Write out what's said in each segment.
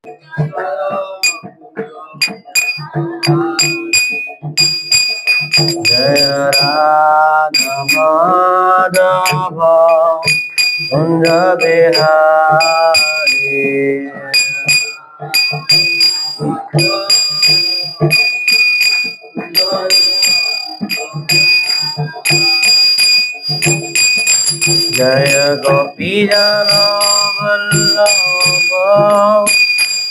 जय राधा माधव कुंज बिहारी जय गोपी जन वल्लभ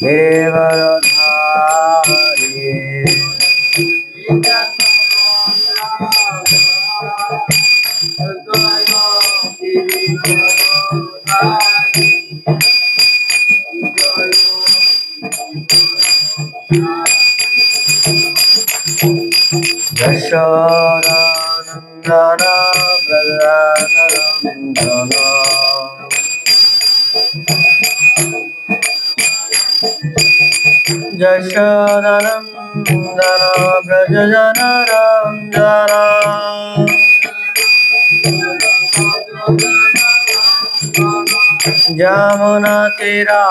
गिरिवरधारी यशोदानंदन व्रजनंदन यशोदानंदन व्रजनंदन जमुना तीरावनचारी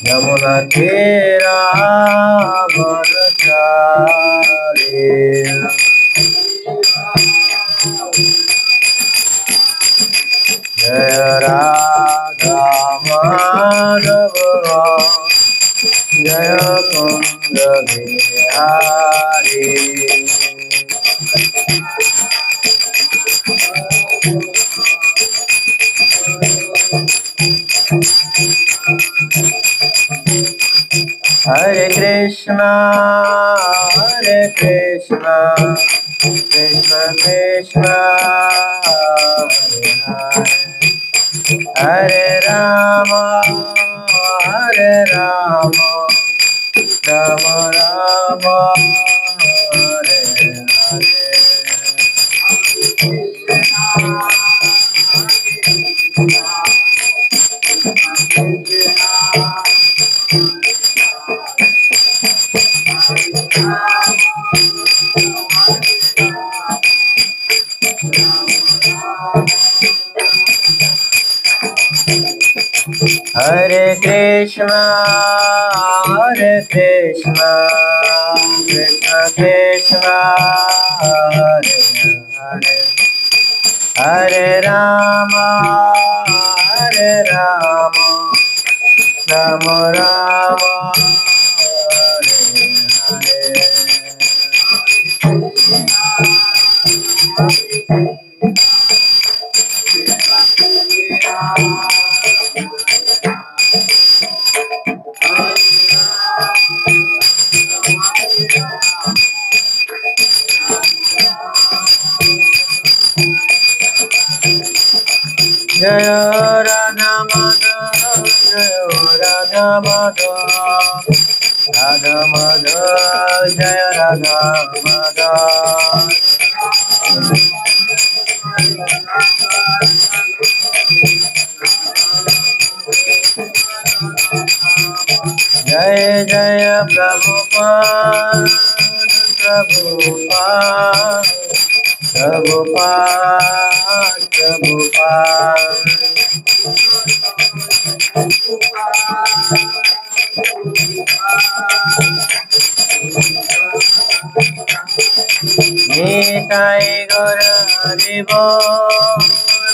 यमुना तीरावनचारी जय राधा माधव जय Kunj Bihari Hare Krishna Krishna Krishna Hare Hare Rama Rama Rama Hare Hare Hare Krishna Krishna Krishna Hare Hare Hare Rama Rama Rama Hare Jai Radha Madhava Jai Radha Madhava Radha Madhava Jai Radha Madhava Jai Jai Prabhupada Prabhupada Nitai Gaura Haribo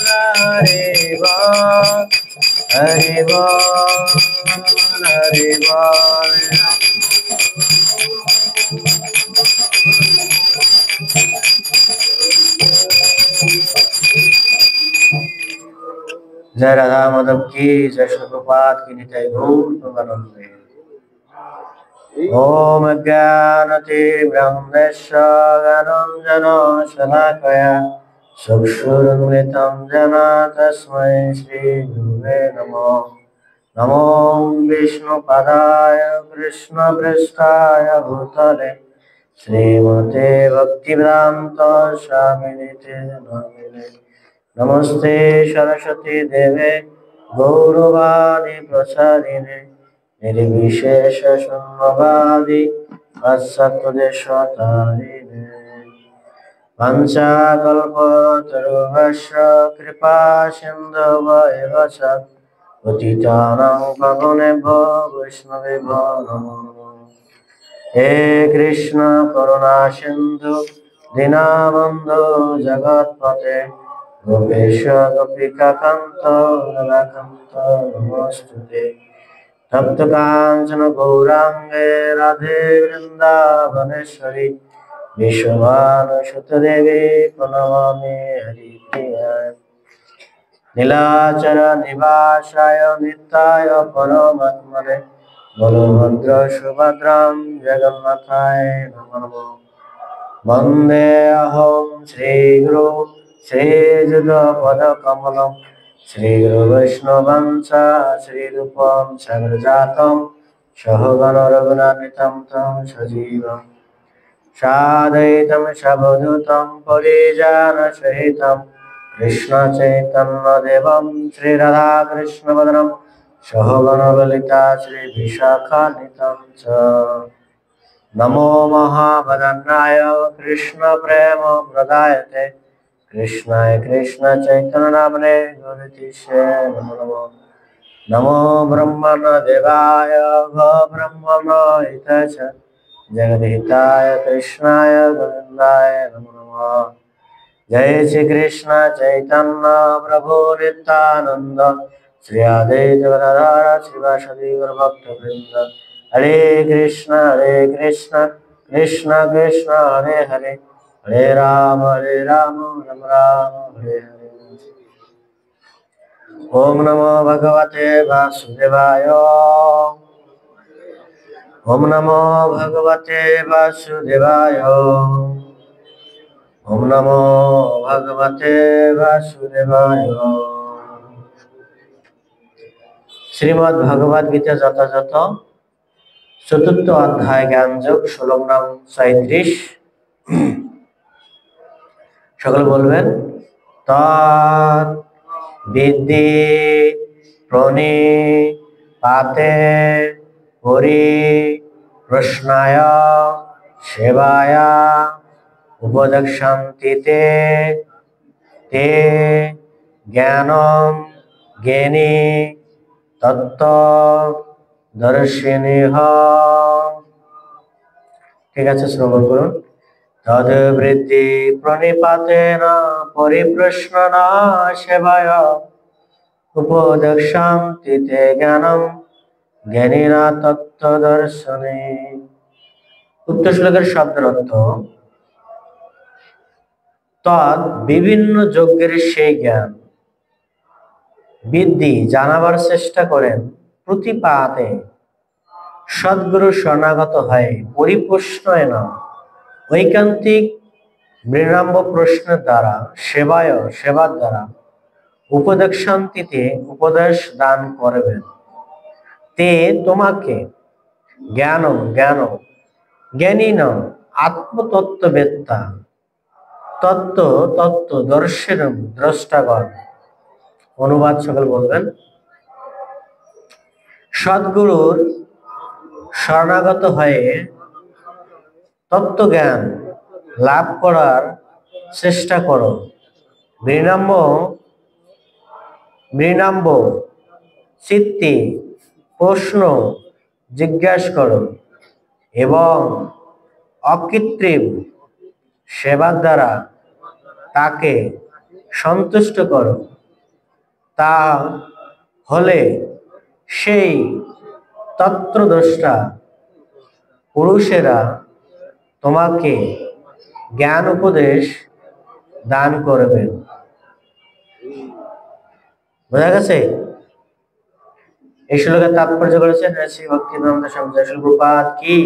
Haribo Haribo Haribo जय राधा माधव की जय श्री प्रभुपाद की निताई गौर प्रेमानंदे ओम ज्ञानतिमिरन्धस्य ज्ञानाञ्जन शलाकया चक्षुरुन्मिलितं येन तस्मै श्री गुरुवे नमः नमो विष्णुपदाय कृष्णपृष्ठाय भूतले श्रीमते भक्तिवेदान्त स्वामिनिते नामिने नमस्ते सरस्वती देवे गौरवाणी प्रचारिणे निर्विशेष शून्यवादी पाश्चात्यदेशतारिणे वंशाकल्पतरुभ्यश्च कृपा सिन्धुभ्येव च पतितानां पावनेभ्यो वैष्णवेभ्यो नमो नमः। हे कृष्ण करुणा सिन्धु दीनबन्धु जगत्पते गोपेश गोपिकान्त राधाकान्त नमोस्तुते। तप्त कांचन गौरांगे राधे वृंदावनेश्वरी विश्वभानुसुते देवी प्रणमामि हरिप्रियाय। नीलाचल निवासाय नित्याय परमात्मने बलभद्र सुभद्रां जगन्नाथाय नमो नमः। वन्दे अहं श्रीगुरु श्रीयुगपदकमलं श्रीगुरुवैष्णवं च श्रीरूपं सगरजातं सहगण रघुनाथान्वितं तं सजीवं साद्वैतं सावधूतं परिजनसहितं कृष्णचैतन्यदेवं श्रीराधाकृष्णवदनं सहगण ललिता श्रीविशाखान्वितं च। नमो महावदनाय कृष्ण प्रेम प्रदायते कृष्णाय कृष्ण चैतन्य नामने गुरुतिष्ठे नमो नमः। नमो ब्रह्मण देवाय गो ब्रह्मण हिताय च जगद्हिताय कृष्णाय गोविन्दाय नमो नमः। जय श्री कृष्ण चैतन्य प्रभु नित्यानंद श्री अद्वैत गदाधर श्रीवासदि गौरभक्तवृंद। हरे कृष्ण कृष्ण कृष्ण हरे हरे हरे राम राम राम हरे हरे। ओम नमो भगवते वासुदेवाय। ओम नमो भगवते वासुदेवाय। ओम नमो भगवते वासुदेवाय। श्रीमद् भगवद गीता যথাযথ चतुर्थ अध्याय ज्ञानयोग श्लोक नाम 37। সকলে বলবেন তৎ বিদ্ধি প্রণিপাতে পরিপ্রশ্নায় সেবায় উপদেক্ষন্তি তে তে জ্ঞানম জ্ঞানী তত্ত্ব দর্শিনীহ। ঠিক আছে, শ্রবণ করুন। তদ বৃদ্ধি প্রণিপাতেন পরিপ্রশ্নন সেবায় উপদেক্ষন্তি তে জ্ঞানম জ্ঞানীনা তত্ত্ব দর্শনে। উক্ত শ্লোকের শব্দের অর্থ তদ বিভিন্ন যজ্ঞের সেই জ্ঞান বৃদ্ধি জানাবার চেষ্টা করেন প্রতিপাতে সদ্গুরু শরণাগত হয় পরিপ্রশ্নয় না ঐকান্তিক বিনম্র প্রশ্নের দ্বারা সেবার দ্বারা উপদেক্ষান্তিতে উপদেশ দান করবেন তে তোমাকে জ্ঞানী ন আত্মতত্ত্ববেত্তা তত্ত্ব দর্শন দ্রষ্টাগণ। অনুবাদ সকল বলবেন। সদ্গুরুর শরণাগত হয়ে তত্ত্বজ্ঞান লাভ করার চেষ্টা করো। বিনম্র চিত্তে প্রশ্ন জিজ্ঞাসা করো এবং অকৃত্রিম সেবার দ্বারা তাকে সন্তুষ্ট করো। তা হলে সেই তত্ত্বদ্রষ্টা পুরুষেরা তোমাকে জ্ঞান উপদেশ দান করবেন। বোঝা গেছে? এই শ্লোকের তাৎপর্য করেছেন শ্রী ভক্তিবেদান্ত স্বামী জয়শ্রী প্রভুপাদ কি।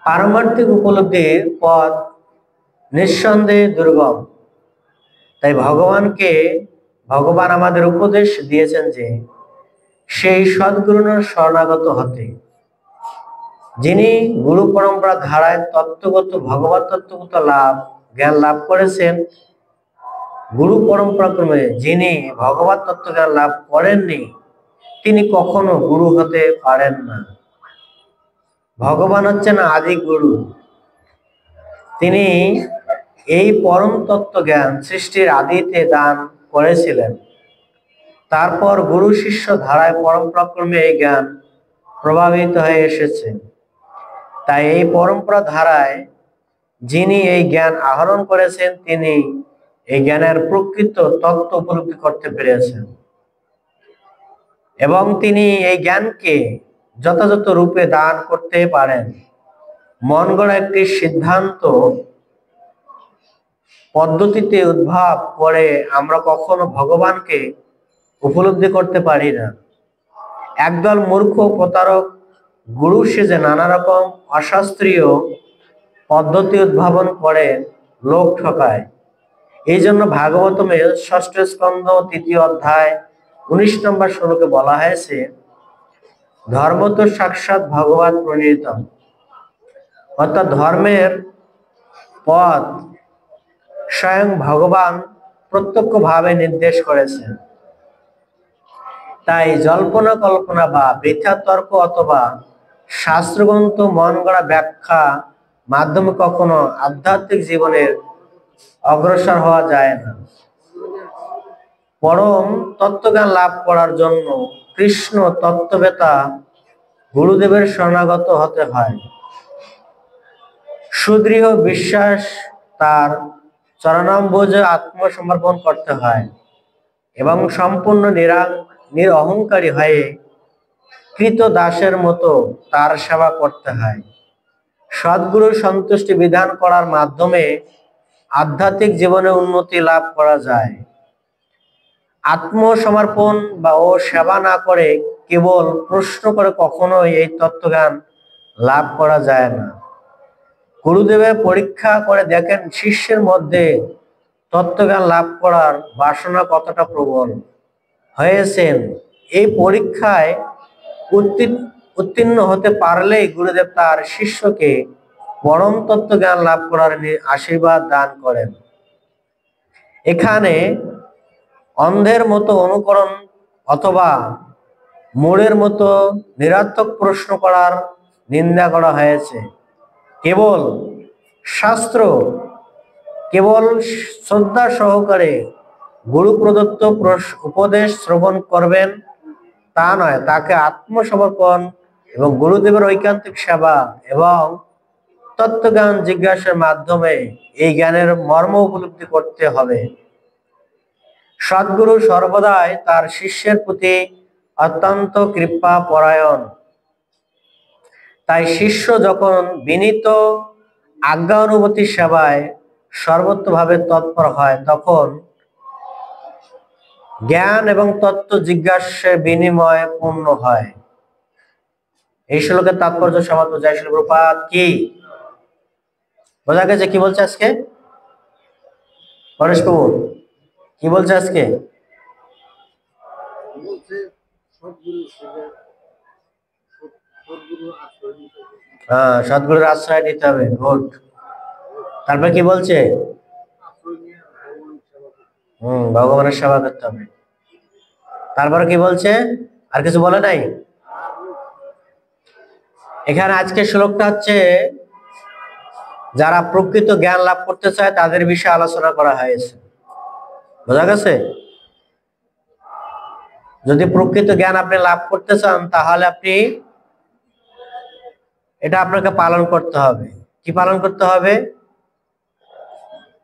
পারমার্থিক উপলব্ধির পথ নিঃসন্দেহে দুর্গম, তাই ভগবান আমাদের উপদেশ দিয়েছেন যে সেই সদ্গুরুর শরণাগত হতে, যিনি গুরু পরম্পরা ধারায় ভগবত তত্ত্বগত জ্ঞান লাভ করেছেন। গুরু পরম্পরা ক্রমে যিনি ভগবত তত্ত্ব জ্ঞান লাভ করেননি তিনি কখনো গুরু হতে পারেন না। ভগবান হচ্ছেন আদি গুরু। তিনি এই পরম তত্ত্ব জ্ঞান সৃষ্টির আদিতে দান করেছিলেন। তারপর গুরু শিষ্য ধারায় পরম্পরাক্রমে এই জ্ঞান প্রভাবিত হয়ে এসেছে। তাই এই পরম্পরা ধারায় যিনি এই জ্ঞান আহরণ করেছেন তিনি এই জ্ঞানের প্রকৃত তত্ত্ব উপলব্ধি করতে পেরেছেন এবং তিনি এই জ্ঞানকে যথাযথ রূপে দান করতে পারেন। মন গড়া একটি সিদ্ধান্ত পদ্ধতিতে উদ্ভব করে আমরা কখনো ভগবানকে উপলব্ধি করতে পারি না। একদল মূর্খ প্রতারক গুরু সেজে নানা রকম অশাস্ত্রীয় পদ্ধতি উদ্ভাবন করে লোক ঠকায়। এই জন্য ভাগবতমের ৬ষ্ঠ স্কন্ধ ৩য় অধ্যায় ১৯ নম্বর শ্লোকে বলা হয়েছে, ধর্ম তো সাক্ষাৎ ভগবৎ প্রণীতম, অর্থাৎ ধর্মের পথ স্বয়ং ভগবান প্রত্যক্ষভাবে নির্দেশ করেছেন। তাই জল্পনা কল্পনা বা বৃথা তর্ক অথবা শাস্ত্রগ্রন্থ মন গড়া ব্যাখ্যা মাধ্যমে কখনো আধ্যাত্মিক জীবনের অগ্রসর হওয়া যায় না। পরম তত্ত্বজ্ঞান লাভ করার জন্য কৃষ্ণ তত্ত্ববেতা গুরুদেবের শরণাগত হতে হয়। সুদৃঢ় বিশ্বাস তার চরণাম্বুজে আত্মসমর্পণ করতে হয় এবং সম্পূর্ণ নিরহংকারী হয়ে কৃত দাসের মতো তার সেবা করতে হয়। সদ্গুরুর সন্তুষ্টি বিধান করার মাধ্যমে আধ্যাত্মিক জীবনে উন্নতি লাভ করা যায়। আত্মসমর্পণ বা ও সেবা না করে কেবল প্রশ্ন করে কখনোই এই তত্ত্বজ্ঞান লাভ করা যায় না। গুরুদেবের পরীক্ষা করে দেখেন শিষ্যের মধ্যে তত্ত্বজ্ঞান লাভ করার বাসনা কতটা প্রবল হয়েছেন। এই পরীক্ষায় উত্তীর্ণ হতে পারলেই গুরুদেব তার শিষ্যকে পরম তত্ত্বজ্ঞান লাভ করার আশীর্বাদ দান করেন। এখানে অন্ধের মতো অনুকরণ অথবা মোড়ের মতো নিরর্থক প্রশ্ন করার নিন্দা করা হয়েছে। কেবল শাস্ত্র কেবল শ্রদ্ধা সহকারে গুরু প্রদত্ত উপদেশ শ্রবণ করবেন তা নয়, তাকে আত্মসমর্পণ এবং গুরুদেবের ঐকান্তিক সেবা এবং তত্ত্বজ্ঞান জিজ্ঞাসার মাধ্যমে এই জ্ঞানের মর্ম উপলব্ধি করতে হবে। সদ্গুরু সর্বদাই তার শিষ্যের প্রতি অত্যন্ত কৃপা পরায়ণ। তাই শিষ্য যখন বিনীত আজ্ঞা অনুভূতি সেবায় সর্বত্রভাবে তৎপর হয় তখন জ্ঞান এবং তত্ত্ব জিজ্ঞাসার বিনিময় পূর্ণ হয়। এই শ্লোকের তাৎপর্য সমাপ্ত। জয় শ্রী প্রভুপাদ কি। বোঝা গেছে কি বলছে আজকে পরেশ বাবু? কি বলছে আজকে? হ্যাঁ, সদ্গুরুর আশ্রয় নিতে হবে। গুড। তারপর কি বলছে? ভগবানের সেবা করতে হবে। তারপরে কি বলছে? আর কিছু বলে নাই? এখানে আজকে শ্লোকটা হচ্ছে যারা প্রকৃত জ্ঞান লাভ করতে চায় তাদের বিষয়ে আলোচনা করা হয়েছে। বোঝা গেছে? যদি প্রকৃত জ্ঞান আপনি লাভ করতে চান তাহলে আপনি এটা আপনাকে পালন করতে হবে। কি পালন করতে হবে?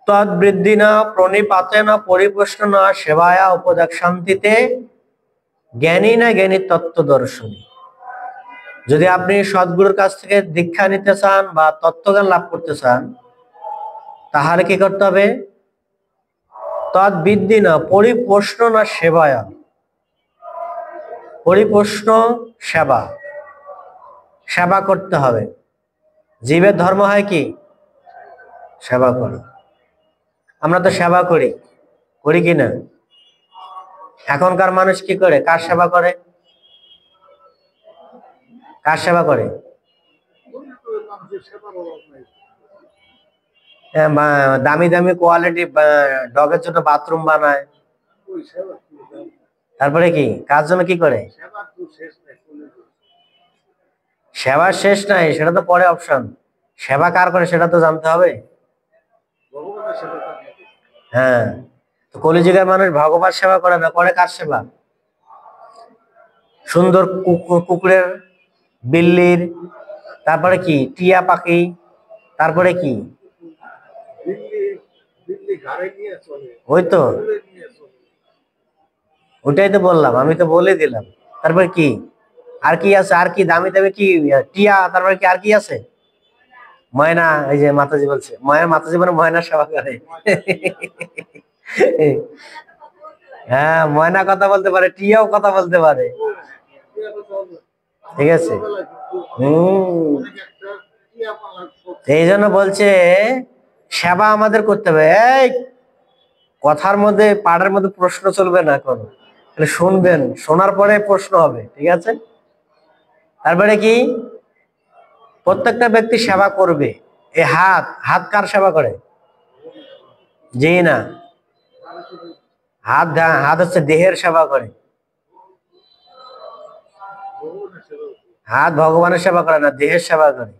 তদ্বৃদ্ধি না প্রণিপাতে না পরিপ্রশ্ন না সেবায়া উপদেশ শান্তিতে জ্ঞানী না জ্ঞানী তত্ত্ব দর্শনী। যদি আপনি সদ্গুরুর কাছ থেকে দীক্ষা নিতে চান বা তত্ত্বজ্ঞান লাভ করতে চান তাহলে কি করতে হবে? তদ্বৃদ্ধি না পরিপ্রশ্ন না সেবায়া, পরিপ্রশ্ন সেবা, সেবা করতে হবে। জীবের ধর্ম হয় কি? সেবা করা। আমরা তো সেবা করি, করি কি না? এখনকার মানুষ কি করে? কার সেবা করে? কার সেবা করে? দামি দামি কোয়ালিটি ডগের জন্য বাথরুম বানায়। তারপরে কি কার জন্য কি করে? সেবার শেষ নাই, সেটা তো পরে অপশন। সেবা কার করে সেটা তো জানতে হবে। হ্যাঁ, তো কলিযুগের মানুষ ভগবান সেবা করে না, করে কার সেবা? সুন্দর কুকুরের, বিল্লির, তারপরে কি টিয়া পাখি, তারপরে কি ওই তো, ওইটাই তো বললাম, আমি তো বলে দিলাম। তারপরে কি আর কি আছে? আর কি দামি দামি কি? টিয়া, তারপরে কি আর কি আছে? ময়না, এই যে মাতাজি বলছে মাতাজি মানে ময়না সেবা করে। হ্যাঁ, ময়না কথা বলতে পারে, টিয়াও কথা বলতে পারে। ঠিক আছে। এই জন্য বলছে সেবা আমাদের করতে হবে। এই কথার মধ্যে, পাড়ের মধ্যে প্রশ্ন চলবে না কোনো, শুনবেন, শোনার পরে প্রশ্ন হবে। ঠিক আছে। তারপরে কি প্রত্যেকটা ব্যক্তি সেবা করবে। এই হাত, হাত কার সেবা করে? জি না, হাত, হাত হচ্ছে দেহের সেবা করে। হাত ভগবানের সেবা করে না, দেহের সেবা করে।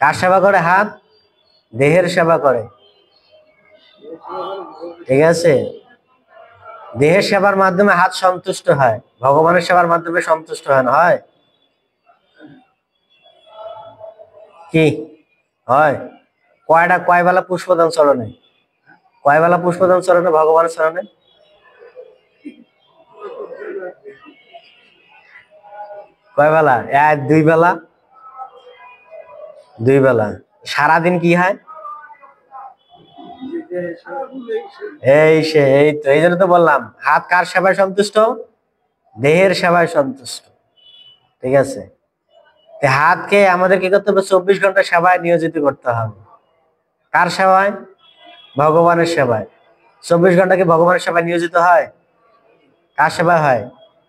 কার সেবা করে? হাত দেহের সেবা করে। ঠিক আছে। দেহের সেবার মাধ্যমে হাত সন্তুষ্ট হয়, ভগবানের সেবার মাধ্যমে সন্তুষ্ট হয় না? হয় কি হয়? কয় বেলা পুষ্পদান চরণে? কয় বেলা পুষ্পদান চরণে ভগবানের চরণে? কয় বেলা? দুই বেলা। দুই বেলা। সারাদিন কি হয়? এই জন্য তো বললাম, হাত কার সেবায় সন্তুষ্ট? দেহের সেবায় সন্তুষ্ট। ঠিক আছে। হাতকে আমাদের কি করতে হবে? 24 ঘন্টা সেবায় নিয়োজিত করতে হবে। কার সেবায়? ভগবানের সেবায়। 24 ঘন্টা কি ভগবানের সেবায় নিয়োজিত হয়? কার সেবায় হয়?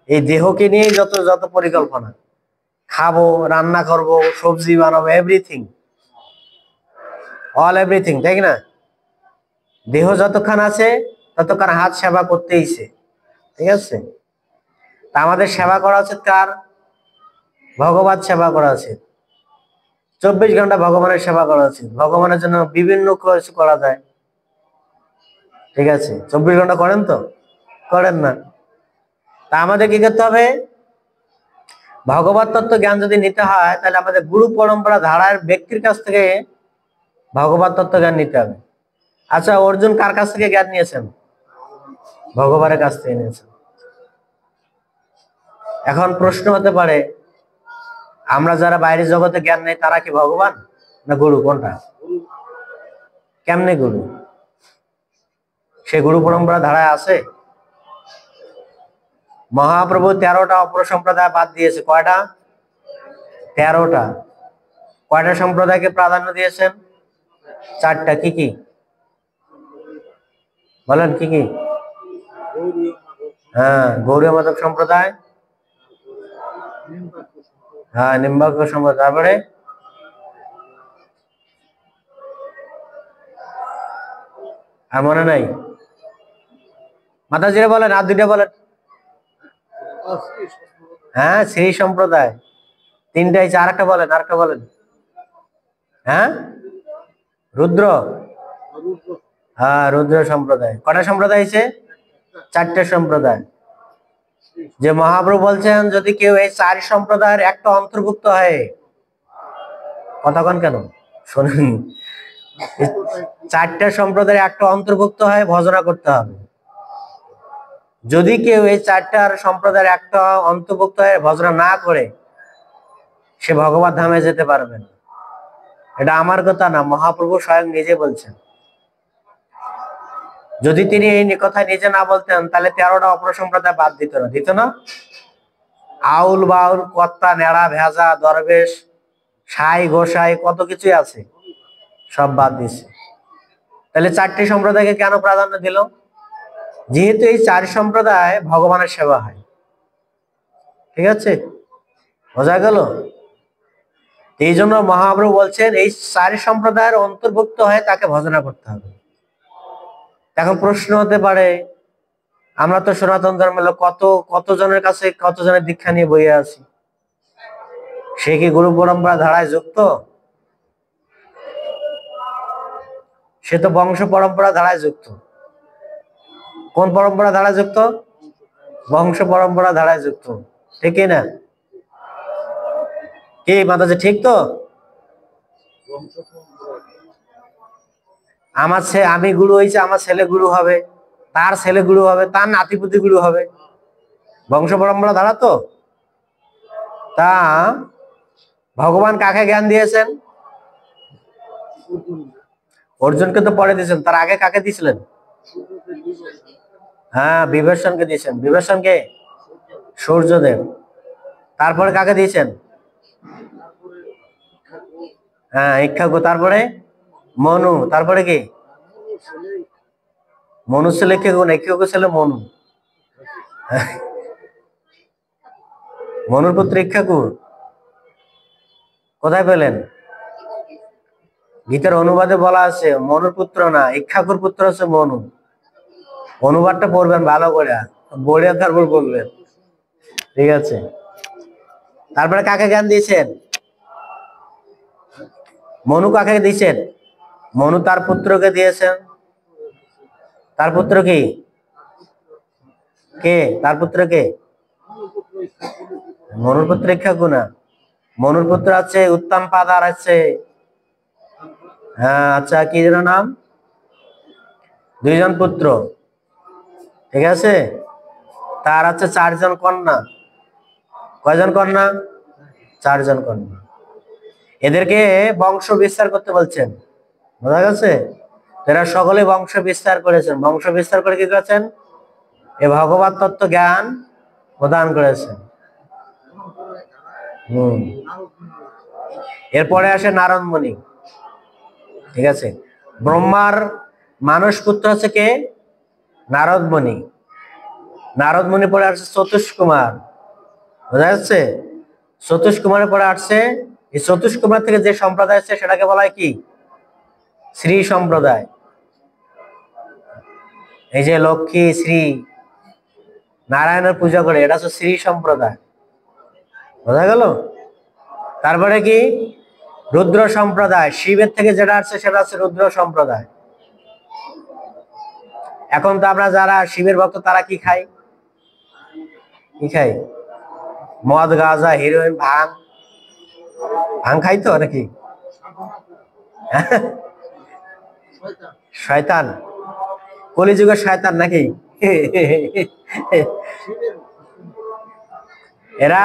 এই দেহকে নিয়ে যত যত পরিকল্পনা, খাবো, রান্না করব, সবজি বানাবো, এভরিথিং, অল এভরিথিং, তাই না? দেহ যতক্ষণ আছে ততক্ষণ হাত সেবা করতেইছে। ঠিক আছে। তা আমাদের সেবা করা উচিত কার? ভগবান সেবা করা উচিত। 24 ঘন্টা ভগবানের সেবা করা উচিত। ভগবানের জন্য বিভিন্ন কিছু করা যায়। ঠিক আছে। 24 ঘন্টা করেন তো? করেন না। তা আমাদের কি করতে হবে? ভগবত তত্ত্ব জ্ঞান যদি নিতে হয়, তাহলে আমাদের গুরু পরম্পরা ধারার ব্যক্তির কাছ থেকে ভগবত তত্ত্ব জ্ঞান নিতে হবে। আচ্ছা, অর্জুন কার কাছ থেকে জ্ঞান নিয়েছেন? ভগবানের কাছ থেকে নিয়েছেন। এখন প্রশ্ন হতে পারে, আমরা যারা বাইরের জগতে জ্ঞান নেই, তারা কি ভগবান না গুরু? কোনটা? কেমনে গুরু? সে গুরু পরম্পরা ধারায় আছে। মহাপ্রভু 13টা অপর সম্প্রদায় বাদ দিয়েছে। কয়টা? 13টা। কয়টা সম্প্রদায়কে প্রাধান্য দিয়েছেন? 4টা। কি কি বলেন? কি কি? হ্যাঁ, গৌড়ীয় মাধব সম্প্রদায়, হ্যাঁ, নিম্বার্ক সম্প্রদায়, তারপরে আর মনে নাই? মাতাজিরা বলেন, আর দুইটা বলেন। হ্যাঁ, শ্রী সম্প্রদায়। 3টাই। আরেকটা বলেন, আরেকটা বলেন। হ্যাঁ, রুদ্র। হ্যাঁ, রুদ্র সম্প্রদায়। কটা সম্প্রদায় আছে? 4টে সম্প্রদায়। যে মহাপ্রভু বলছেন, যদি কেউ এই 4 সম্প্রদায়ের একটা অন্তর্ভুক্ত হয়, কতক্ষণ কেন শোনেন, 4টে সম্প্রদায়ের একটা অন্তর্ভুক্ত হয়, ভজনা করতে হবে। যদি কেউ এই 4টার সম্প্রদায়ের একটা অন্তর্ভুক্ত হয়ে ভজনা না করে, সে ভগবত ধামে যেতে পারবে না। এটা আমার কথা না, মহাপ্রভু স্বয়ং নিজে বলছেন। যদি তিনি এই কথা নিজে না বলতেন, তাহলে 13টা অপর সম্প্রদায় বাদ দিত না। আউল বাউল, কর্তা, নেড়া, ভেজা, দরবেশ, সাই, গোসাই, কত কিছুই আছে, সব বাদ দিছে। তাহলে 4টে সম্প্রদায়কে কেন প্রাধান্য দিল? যেহেতু এই 4 সম্প্রদায় ভগবানের সেবা হয়। ঠিক আছে, বোঝা গেল? এই জন্য মহাপ্রভু বলছেন, এই 4 সম্প্রদায়ের অন্তর্ভুক্ত হয়ে তাকে ভজনা করতে হবে। এখন প্রশ্ন হতে পারে, আমরা তো সনাতন ধর্মের লোক, কতজনের কাছে কতজনের দীক্ষা নিয়ে বইয়ে আছি, সে কি গুরু পরম্পরা ধারায় যুক্ত? সে তো বংশ পরম্পরা ধারায় যুক্ত। কোন পরম্পরা ধারায় যুক্ত? বংশ পরম্পরা ধারায় যুক্ত, ঠিক না? কি মাতাজি, ঠিক তো? আমি গুরু হয়েছে, আমার ছেলে গুরু হবে, তার ছেলে গুরু হবে, তার নাতিপুতি গুরু হবে, বংশ পরম্পরা ধারা তো। তা ভগবান কাকে জ্ঞান দিয়েছেন? অর্জুনকে তো পরে দিয়েছেন, তার আগে কাকে দিয়েছিলেন? হ্যাঁ, বিভীষণকে দিয়েছেন। বিভীষণকে? সূর্যদেব। তারপরে কাকে দিয়েছেন? হ্যাঁ, ইক্ষ্বাকু। তারপরে মনু। তারপরে কি? মনু ছেলে ইক্ষ্বাকু না, ইক্ষ্বাকু ছেলে মনু। মনুর পুত্র ইক্ষ্বাকু কোথায় পেলেন? গীতার অনুবাদে বলা আছে মনুর পুত্র না, ইক্ষ্বাকুর পুত্র হচ্ছে মনু। অনুবাদটা পড়বেন ভালো করে, পড়ে তারপর বলবেন, ঠিক আছে? তারপরে কাকে জ্ঞান দিয়েছেন? মনু কাকে দিয়েছেন? মনু তার পুত্রকে দিয়েছেন। তার পুত্র কি? কে তার পুত্র? কে? মনুর পুত্র ইক্ষ্বাকু না, মনুর পুত্র আছে উত্তানপাদ, আর আছে হ্যাঁ আচ্ছা কি যেন নাম, দুইজন পুত্র, ঠিক আছে? তার আছে 4 জন কন্যা। কয়জন কন্যা? 4 জন কন্যা। এদেরকে বংশ বিস্তার করতে বলছেন, বোঝা গেছে? এরা সকলে বংশ বিস্তার করেছেন। বংশ বিস্তার করে কি করেছেন? এ ভগবত তত্ত্ব জ্ঞান প্রদান করেছেন। এরপরে আসে নারদ মুনি, ঠিক আছে? ব্রহ্মার মানস পুত্র আছে কে? নারদ মুনি। নারদ মুনি পরে আসছে চতুষ কুমার, বোঝা যাচ্ছে? চতুষ কুমারের পরে আসছে, এই চতুষ কুমার থেকে যে সম্প্রদায় আছে সেটাকে বলা হয় কি? শ্রী সম্প্রদায়। এই যে লক্ষ্মী শ্রী নারায়ণের পূজা করে, এটা হচ্ছে শ্রী সম্প্রদায়, বোঝা গেল? তারপরে কি? রুদ্র সম্প্রদায়। শিবের থেকে যেটা আসছে সেটা হচ্ছে রুদ্র সম্প্রদায়। এখন তো আমরা যারা শিবের ভক্ত তারা কি খাই? কি খাই? মদ, গাঁজা, হিরোইন, ভাং। ভাং খাই তো নাকি? শয়তান, কলিযুগের শয়তান নাকি? এরা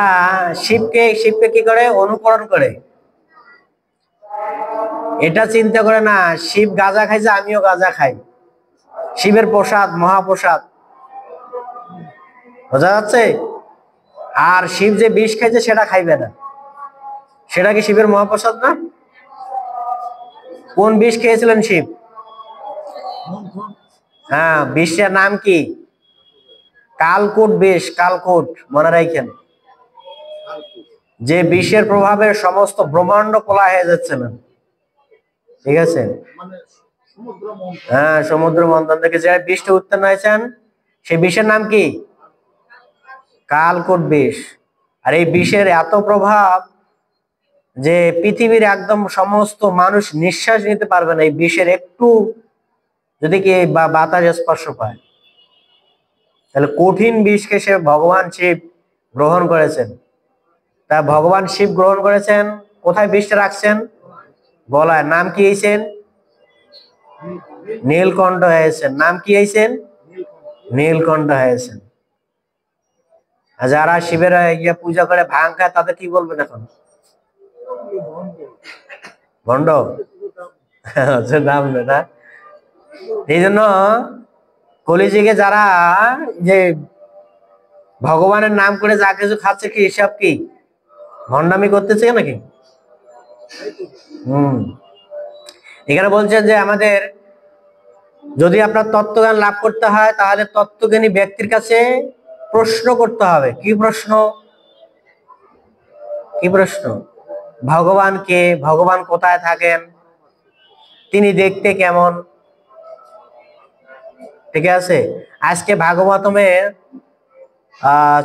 শিবকে কি করে? অনুকরণ করে। এটা চিন্তা করে না শিব গাঁজা খাইছে, আমিও গাঁজা খাই। শিবের প্রসাদ, মহাপ্রসাদ, বোঝা যাচ্ছে? আর শিব যে বিষ খাইছে সেটা খাইবে না, সেটা কি শিবের মহাপ্রসাদ না? কোন বিষ খেয়েছিলেন শিব? হ্যাঁ, বিষের নাম কি? কালকূট বিষ। কালকূট মনে রাখেন, যে বিষের প্রভাবে সমস্ত ব্রহ্মাণ্ড কলা হয়ে যাচ্ছে না, ঠিক আছে? হ্যাঁ, সমুদ্র মন্থন থেকে যে বিষটা উৎপন্ন হয়েছেন সেই বিষের নাম কি? কালকূট বিষ। আর এই বিষের এত প্রভাব যে পৃথিবীর একদম সমস্ত মানুষ নিঃশ্বাস নিতে পারবে না এই বিষের একটু যদি কি বাতাস স্পর্শ পায়। তাহলে কঠিন বিষকে সে ভগবান শিব গ্রহণ করেছেন। তা ভগবান শিব গ্রহণ করেছেন কোথায়? বিষটা রাখছেন গলায়। নাম কি হয়েছেন? নীলকণ্ঠ হয়েছেন। নাম কি হয়েছেন? নীলকণ্ঠ হয়েছেন। আর যারা শিবের পূজা করে ভাং খায় তাদের কি বলবেন এখন? ভণ্ড। নাম না। এই জন্য কলিযুগে যারা যে ভগবানের নাম করে যা কিছু খাচ্ছে কি সব কি ভণ্ডামি করতেছে নাকি? এখানে বলছেন যে আমাদের যদি আপনার তত্ত্বজ্ঞান লাভ করতে হয় তাহলে তত্ত্বজ্ঞানী ব্যক্তির কাছে প্রশ্ন করতে হবে। কি প্রশ্ন? কি প্রশ্ন? ভগবান কে? ভগবান কোথায় থাকেন? তিনি দেখতে কেমন? ঠিক আছে? আজকে ভাগবতমের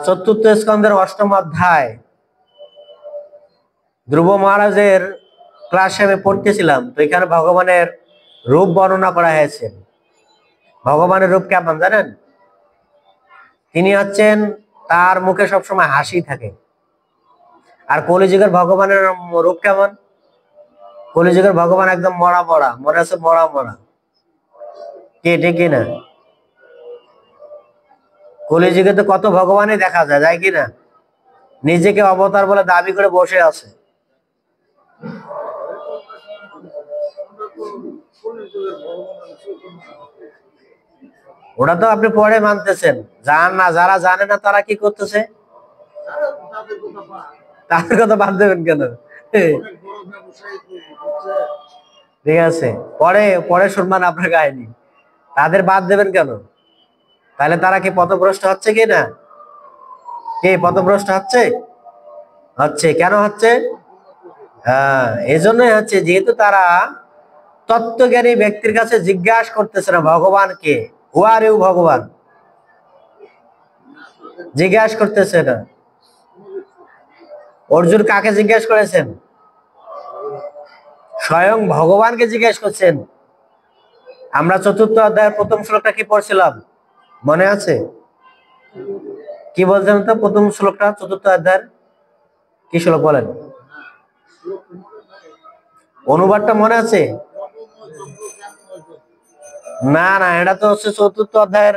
৪র্থ স্কন্ধের ৮ম অধ্যায় ধ্রুব মহারাজের ক্লাসে আমি পড়তেছিলাম, তো এখানে ভগবানের রূপ বর্ণনা করা হয়েছে। ভগবানের রূপ কেমন জানেন? তিনি হচ্ছেন, তার মুখে সবসময় হাসি থাকে। আর কলিযুগের ভগবানের রূপ কেমন? কলিযুগের ভগবান একদম মরা মরা, মনে আছে মরা মরা, কে ঠিক কিনা? কলিযুগে তো কত ভগবানই দেখা যায়, যায় কিনা? নিজেকে অবতার বলে দাবি করে বসে আছে। ওটা তো আপনি পরে মানতেছেন, যারা জানে না তারা কি করতেছে? তাদের কথা বাদ দেবেন কেন? ঠিক আছে, পরে পরে শুনবেন আপনার কাহিনী। তাদের বাদ দেবেন কেন? তাহলে তারা কি পথভ্রষ্ট হচ্ছে কি না? কে পথভ্রষ্ট হচ্ছে? হচ্ছে। কেন হচ্ছে? হ্যাঁ, এজন্যই হচ্ছে, যেহেতু তারা তত্ত্বজ্ঞানী ব্যক্তির কাছে জিজ্ঞাসা করতেছে না ভগবান কে, হু আর ইউ ভগবান, জিজ্ঞাসা করতেছে না। অর্জুন কাকে জিজ্ঞাসা করেছেন? স্বয়ং ভগবানকে জিজ্ঞাসা করছেন। আমরা চতুর্থ অধ্যায়ের প্রথম শ্লোকটা কি পড়ছিলাম, মনে আছে? কি বলছেন তো প্রথম শ্লোকটা চতুর্থ অধ্যায়ের? কি শ্লোক বলেন? অনুবাদটা মনে আছে? না না, এটা তো হচ্ছে চতুর্থ অধ্যায়ের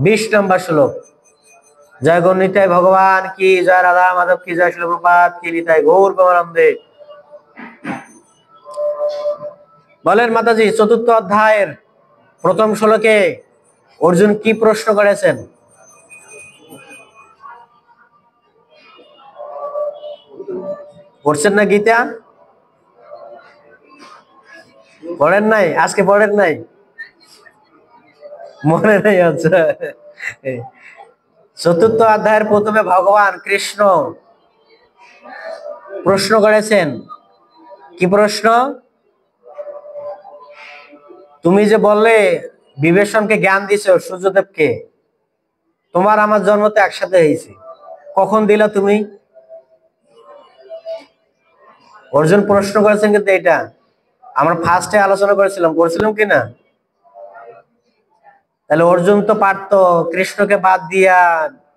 20 নম্বর শ্লোক। জয় গৌর নিতাই ভগবান কি জয়, রাধা মাধব কি জয়, শিল প্রপাত কি, নিতাই গৌর প্রেমানন্দে। বলেন মাতাজি, চতুর্থ অধ্যায়ের প্রথম শ্লোকে অর্জুন কি প্রশ্ন করেছেন? পড়ছেন না গীতা? পড়েন নাই? আজকে পড়েন নাই? মনে নেই? আচ্ছা, চতুর্থ অধ্যায়ের প্রথমে ভগবান কৃষ্ণ প্রশ্ন করেছেন। কি প্রশ্ন? তুমি যে বললে বিভীষণকে জ্ঞান দিছো, সূর্যদেবকে, তোমার আমার জন্ম তো একসাথে হয়েছে, কখন দিলা তুমি? অর্জুন প্রশ্ন করেছেন, কিন্তু এটা আমরা ফার্স্টে আলোচনা করেছিলাম কিনা? তাহলে অর্জুন তো পারতো কৃষ্ণকে বাদ দিয়া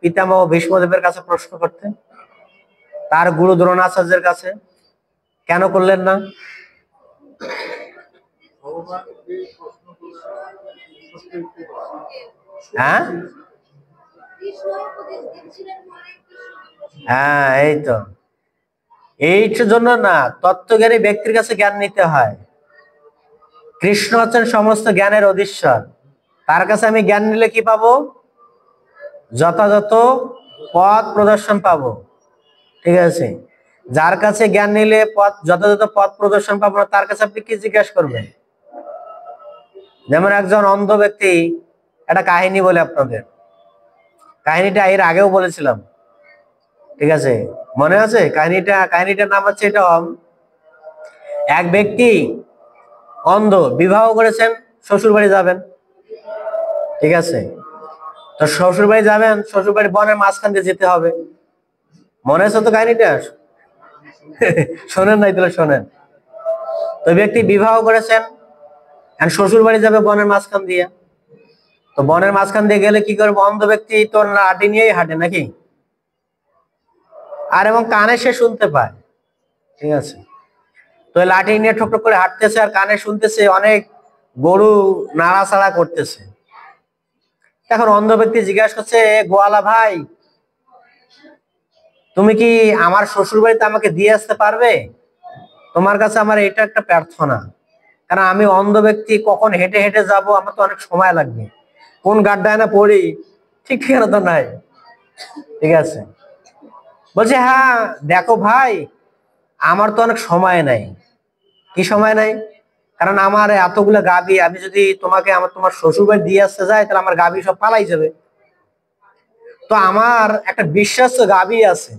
পিতামহ ভীষ্মদেবের কাছে প্রশ্ন করতে, তার গুরু দ্রোণাচার্যের কাছে। কেন করলেন না? হ্যাঁ হ্যাঁ, এইটার জন্য না, তত্ত্বজ্ঞানী ব্যক্তির কাছে জ্ঞান নিতে হয়। কৃষ্ণ হচ্ছেন সমস্ত জ্ঞানের অধীশ্বর, তার কাছে আমি জ্ঞান নিলে কি পাবো? যথাযথ পথ প্রদর্শন পাবো। ঠিক আছে, যার কাছে জ্ঞান নিলে যথাযথ পথ প্রদর্শন পাবো না, তার কাছে আপনি কি জিজ্ঞাসা করবেন? যেমন একজন অন্ধ ব্যক্তি, একটা কাহিনী বলে আপনাদের, কাহিনীটা এর আগেও বলেছিলাম, ঠিক আছে? মনে আছে কাহিনীটার নাম হচ্ছে, এটা এক ব্যক্তি অন্ধ, বিবাহ করেছেন, শ্বশুর বাড়ি যাবেন, ঠিক আছে? তো শ্বশুর বাড়ি যাবেন, শ্বশুর বাড়ি বনের মাঝখান দিয়ে যেতে হবে। মনে আছে তো কাহিনীটা? শোনেন নাই? তাহলে শোনেন। তো ব্যক্তি বিবাহ করেছেন, শ্বশুর বাড়ি যাবে বনের মাঝখান দিয়ে। তো বনের মাঝখান দিয়ে গেলে কি করবে? অন্ধ ব্যক্তি তো লাঠি নিয়েই হাঁটে নাকি, আর এবং কানে সে শুনতে পায়, ঠিক আছে? তো লাঠি নিয়ে ঠক ঠক করে হাঁটতেছে, আর কানে শুনতেছে অনেক গরু নাড়াচাড়া করতেছে। এখন অন্ধ ব্যক্তি জিজ্ঞাসা করছে, গোয়ালা ভাই, তুমি কি আমার শ্বশুর বাড়িতে আমাকে দিয়ে আসতে পারবে? তোমার কাছে আমার এটা একটা প্রার্থনা, কারণ আমি অন্ধ ব্যক্তি, কখন হেঁটে হেঁটে যাব, আমার তো অনেক সময় লাগবে, কোন গাড্ডায় না পড়ি, ঠিক ঠিকানা তো নাই, ঠিক আছে? বলছে, হ্যাঁ দেখো ভাই, আমার তো অনেক সময় নাই। কি সময় নাই? কারণ আমার এতগুলো গাভী, আমি যদি তোমার শ্বশুর বাড়ি দিয়ে আসতে যাই, তাহলে আমার গাভী সব পালাই যাবে। তো আমার একটা বিশ্বাস্য গাভী আছে,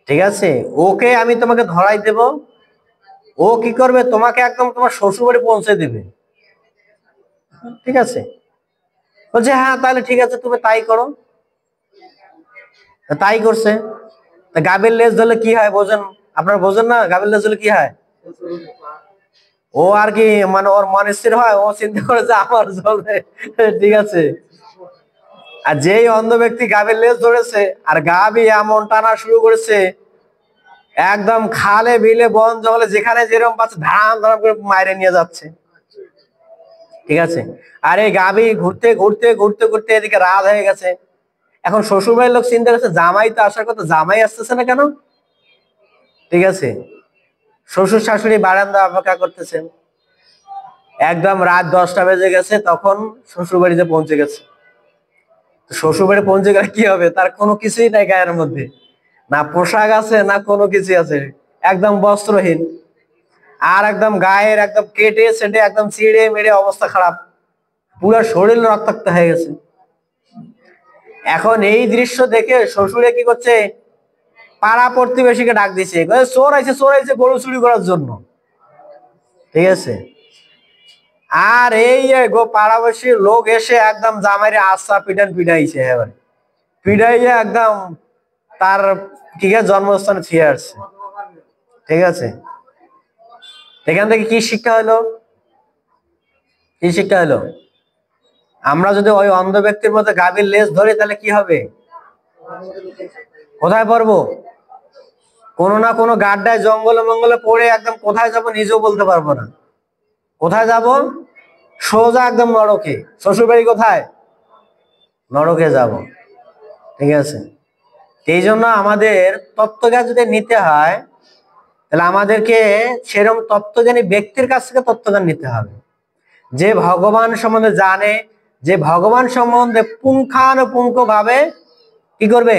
ঠিক আছে? ওকে আমি তোমাকে ধরাই দেব, ও কি করবে? তোমাকে একদম তোমার শ্বশুর বাড়ি পৌঁছে দিবে, ঠিক আছে? বলছে, হ্যাঁ তাহলে ঠিক আছে, তুমি তাই করো। তাই করছে। গাভীর লেজ ধরলে কি হয় বোঝেন? আপনারা বোঝেন না? গাভীর লেজ ধরলে কি হয়? ও আর কি মানে ওর মন স্থির হয়, ও চিন্তা করে যে আমার চলবে, ঠিক আছে। আর যেই অন্ধ ব্যক্তি গাভীর লেজ ধরেছে আর গাভী এমন টানা শুরু করেছে, একদম খালে বিলে বন জঙ্গলে যেখানে যেরকম পাচ্ছে ধাম ধাম করে মাইরে নিয়ে যাচ্ছে, ঠিক আছে। আর এই গাভী ঘুরতে ঘুরতে ঘুরতে ঘুরতে এদিকে রাত হয়ে গেছে। এখন শ্বশুর বাড়ির লোক চিন্তা করছে জামাই তো আসার কথা, জামাই আসতেছে না কেন, ঠিক আছে। শ্বশুর শাশুড়ি বারান্দা অপেক্ষা করতেছেন। একদম রাত 10টা বেজে গেছে, তখন শ্বশুর বাড়িতে পৌঁছে গেছে। শ্বশুর বাড়ি পৌঁছে গেলে কি হবে, তার কোনো কিছুই নাই গায়ের মধ্যে, না পোশাক আছে না কোনো কিছু আছে, একদম বস্ত্রহীন। আর একদম গায়ের একদম কেটে সেটে একদম ছিঁড়ে মেরে অবস্থা খারাপ, পুরো শরীর রক্তাক্ত হয়ে গেছে। এখন এই দৃশ্য দেখে শ্বশুরে কি করছে, পাড়া প্রতিবেশীকে ডাক দিছে, চোর আইছে চোর আইছে গরু চুরি করার জন্য, ঠিক আছে। আর এই পাড়াবাসীর লোক এসে একদম জামাইরে আস্থা পিটান পিটাইছে, এবার পিটাইয়ে একদম তার কি জন্মস্থানে ফিরে আসছে, ঠিক আছে। এখান থেকে কি শিক্ষা হলো, কি শিক্ষা হলো, আমরা যদি ওই অন্ধ ব্যক্তির মধ্যে গাভীর লেজ ধরি তাহলে কি হবে, কোথায় পড়বো, কোনো না কোনো গাড্ডায় জঙ্গলে মঙ্গলে পড়ে একদম কোথায় যাব নিজেও বলতে পারবো না। কোথায় যাব, সোজা একদম নরকে। শ্বশুর বাড়ি কোথায়, নরকে যাব, ঠিক আছে। এই জন্য আমাদের তত্ত্বজ্ঞান যদি নিতে হয় তাহলে আমাদেরকে সেরকম তত্ত্বজ্ঞানী ব্যক্তির কাছ থেকে তত্ত্বজ্ঞান নিতে হবে, যে ভগবান সম্বন্ধে জানে, যে ভগবান সম্বন্ধে পুঙ্খানুপুঙ্খ ভাবে কি করবে,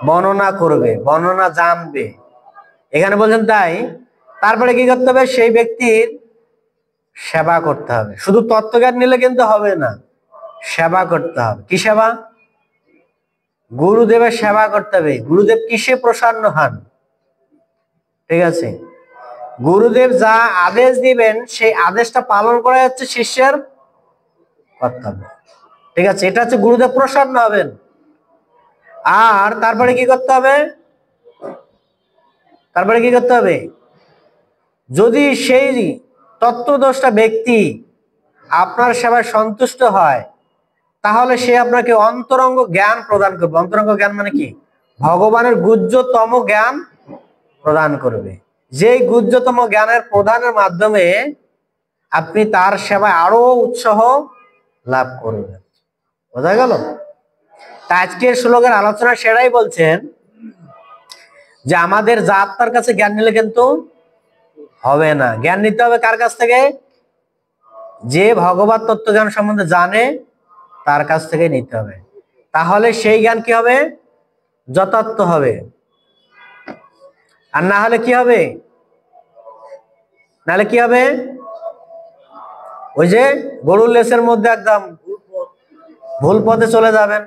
বর্ণনা করবে, বর্ণনা জানবে। এখানে বলছেন তাই। তারপরে কি করতে হবে, সেই ব্যক্তির সেবা করতে হবে। শুধু তত্ত্বজ্ঞান নিলে কিন্তু হবে না, সেবা করতে হবে। কি সেবা, গুরুদেবের সেবা করতে হবে। গুরুদেব কিসে প্রসন্ন হন, ঠিক আছে। গুরুদেব যা আদেশ দিবেন সেই আদেশটা পালন করা হচ্ছে শিষ্যের কর্তব্য, ঠিক আছে। এটা হচ্ছে গুরুদেব প্রসন্ন হবেন। আর তারপরে কি করতে হবে, তারপরে কি করতে হবে, যদি সেই তত্ত্বদ্রষ্টা ব্যক্তি আপনার সেবায় সন্তুষ্ট হয় তাহলে সে আপনাকে অন্তরঙ্গ জ্ঞান প্রদান করবে। অন্তরঙ্গ জ্ঞান মানে কি, ভগবানের গুহ্যতম জ্ঞান প্রদান করবে। যেই গুহ্যতম জ্ঞানের প্রদানের মাধ্যমে আপনি তার সেবায় আরো উৎসাহ লাভ করবেন। বোঝা গেল? আজকের শ্লোকের আলোচনা সেটাই বলছেন যে আমাদের জাতটার কাছে জ্ঞান নিলে কিন্তু হবে না, জ্ঞান নিতে হবে কার কাছ থেকে, যে ভগবত তত্ত্ব জ্ঞান সম্বন্ধে জানে তার কাছ থেকে নিতে হবে। তাহলে সেই জ্ঞান কি হবে, যথার্থ হবে। আর না হলে কি হবে, নাহলে কি হবে, ওই যে গরুর লেসের মধ্যে একদম ভুল পথে চলে যাবেন।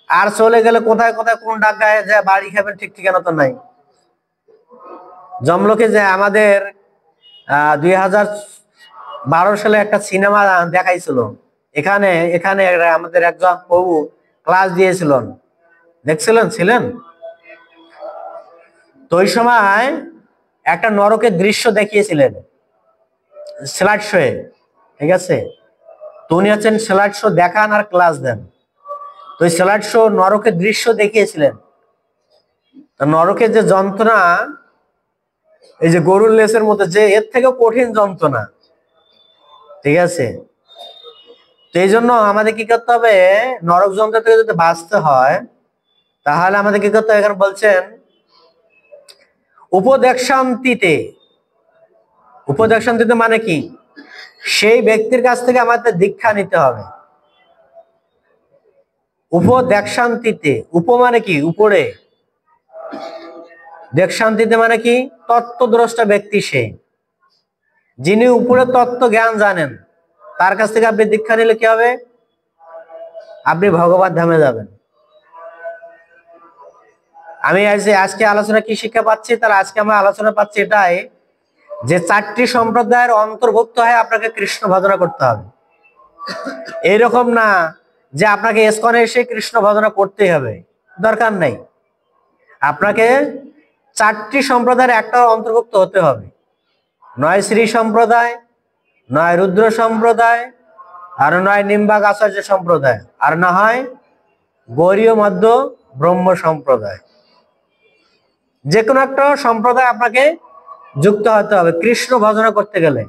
আর চলে গেলে কোথায় কোথায় কোন ডাকায় যে বাড়ি খাবেন ঠিক ঠিকানা তো নাই। জমলোকে যে আমাদের 2012 সালে একটা সিনেমা দেখাইছিল, এখানে এখানে আমাদের একজন প্রভু ক্লাস দিয়েছিলেন, দেখছিলেন, ছিলেন তো। ওই সময় একটা নরকের দৃশ্য দেখিয়েছিলেন স্লাইড শোয়ে, ঠিক আছে। তো উনি হচ্ছেন স্লাইড শো দেখান আর ক্লাস দেন। তো ওই স্লাইড শো নরকের দৃশ্য দেখিয়েছিলেন। তো নরকের যে যন্ত্রণা, এই যে গরুর লেসের মধ্যে, যে এর থেকেও কঠিন যন্ত্রণা, ঠিক আছে। তো এই জন্য আমাদের কি করতে হবে, নরক যন্ত্র থেকে যদি বাঁচতে হয় তাহলে আমাদের কি করতে হবে, এখানে বলছেন উপদেক্ষান্তিতে। উপদেক্ষান্তিতে মানে কি, সেই ব্যক্তির কাছ থেকে আমাদের দীক্ষা নিতে হবে। উপদেক্ষান্তিতে, উপ মানে কি উপরে, দেক্ষান্তিতে মানে কি তত্ত্বদ্রষ্টা ব্যক্তি, সে যিনি উপরে তত্ত্ব জ্ঞান জানেন, তার কাছ থেকে আপনি দীক্ষা নিলে কি হবে, আপনি ভগবত ধামে যাবেন। আমি আজকে আলোচনা কি শিক্ষা পাচ্ছি, তার আজকে আমরা আলোচনা পাচ্ছি এটাই যে 4টি সম্প্রদায়ের অন্তর্ভুক্ত হয়ে আপনাকে কৃষ্ণ ভজনা করতে হবে। এইরকম না যে আপনাকে ইসকনে এসে কৃষ্ণ ভজনা করতেই হবে, দরকার নাই। আপনাকে 4টি সম্প্রদায়ের একটা অন্তর্ভুক্ত হতে হবে। নয় শ্রী সম্প্রদায়, নয় রুদ্র সম্প্রদায়, আর নয় নিম্বাক আচার্য সম্প্রদায়, আর না হয় গৌরীয় মধ্য ব্রহ্ম সম্প্রদায়। যে কোনো একটা সম্প্রদায় আপনাকে যুক্ত হতে হবে কৃষ্ণ ভজনা করতে গেলে।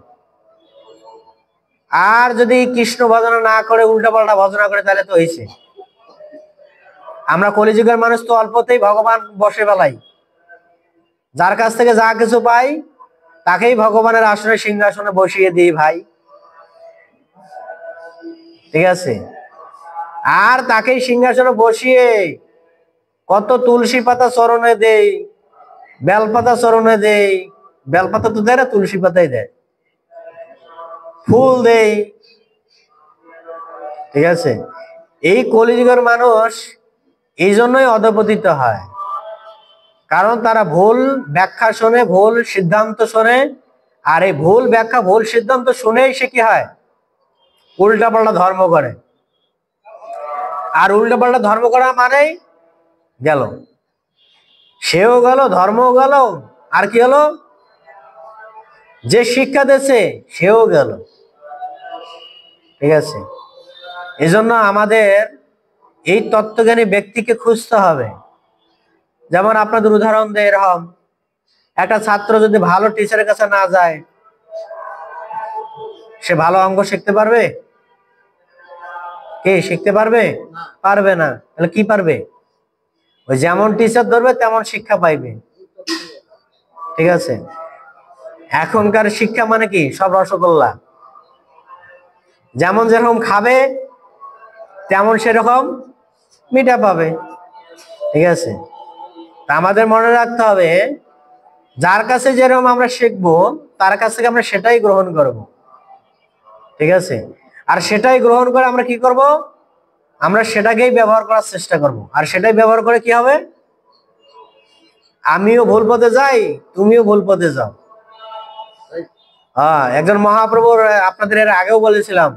আর যদি কৃষ্ণ ভজনা না করে উল্টাপাল্টা ভজনা করে তাহলে তো হয়েছে। আমরা কলিযুগের মানুষ তো অল্পতেই ভগবান বসে বেলাই, যার কাছ থেকে যা কিছু পাই তাকেই ভগবানের আসনে সিংহাসনে বসিয়ে দিই ভাই, ঠিক আছে? আর তাকেই সিংহাসনে বসিয়ে কত তুলসী পাতা চরণে দেই, বেলপাতা চরণে দেই, বেলপাতা তো দেয় না, তুলসী পাতাই দেয়, ফুল দেই, ঠিক আছে? এই কলিযুগের মানুষ এই জন্যই অধপতিত হয়, কারণ তারা ভুল ব্যাখ্যা শোনে, ভুল সিদ্ধান্ত শোনে। আর এই ভুল ব্যাখ্যা ভুল সিদ্ধান্ত শুনেই সে কি হয়, উল্টাপাল্টা ধর্ম করে। আর উল্টাপাল্টা ধর্ম করা মানেই গেল, সেও গেল, ধর্মও গেল, আর কি হলো, যে শিক্ষা দিয়েছে সেও গেল, ঠিক আছে? এজন্য আমাদের এই তত্ত্বজ্ঞানী ব্যক্তিকে খুঁজতে হবে। যেমন আপনাদের উদাহরণ দেয় এরকম, একটা ছাত্র যদি ভালো টিচারের কাছে না যায়, সে ভালো অঙ্ক শিখতে পারবে? কে শিখতে পারবে? পারবে না। তাহলে কি পারবে? ওই যেমন টিচার ধরবে তেমন শিক্ষা পাইবে, ঠিক আছে? এখনকার শিক্ষা মানে কি, সব রসগোল্লা, যেমন যেরকম খাবে তেমন সেরকম মিঠা পাবে, ঠিক আছে? তা আমাদের মনে রাখতে হবে, যার কাছে যেরকম আমরা শিখবো তার কাছ থেকে আমরা সেটাই গ্রহণ করব, ঠিক আছে? আর সেটাই গ্রহণ করে আমরা কি করব, আমরা সেটাকেই ব্যবহার করার চেষ্টা করব। আর সেটাই ব্যবহার করে কি হবে, আমিও ভুল পথে যাই, তুমিও ভুল পথে যাও। একজন মহাপ্রভু, আপনাদের এর আগেও বলেছিলাম,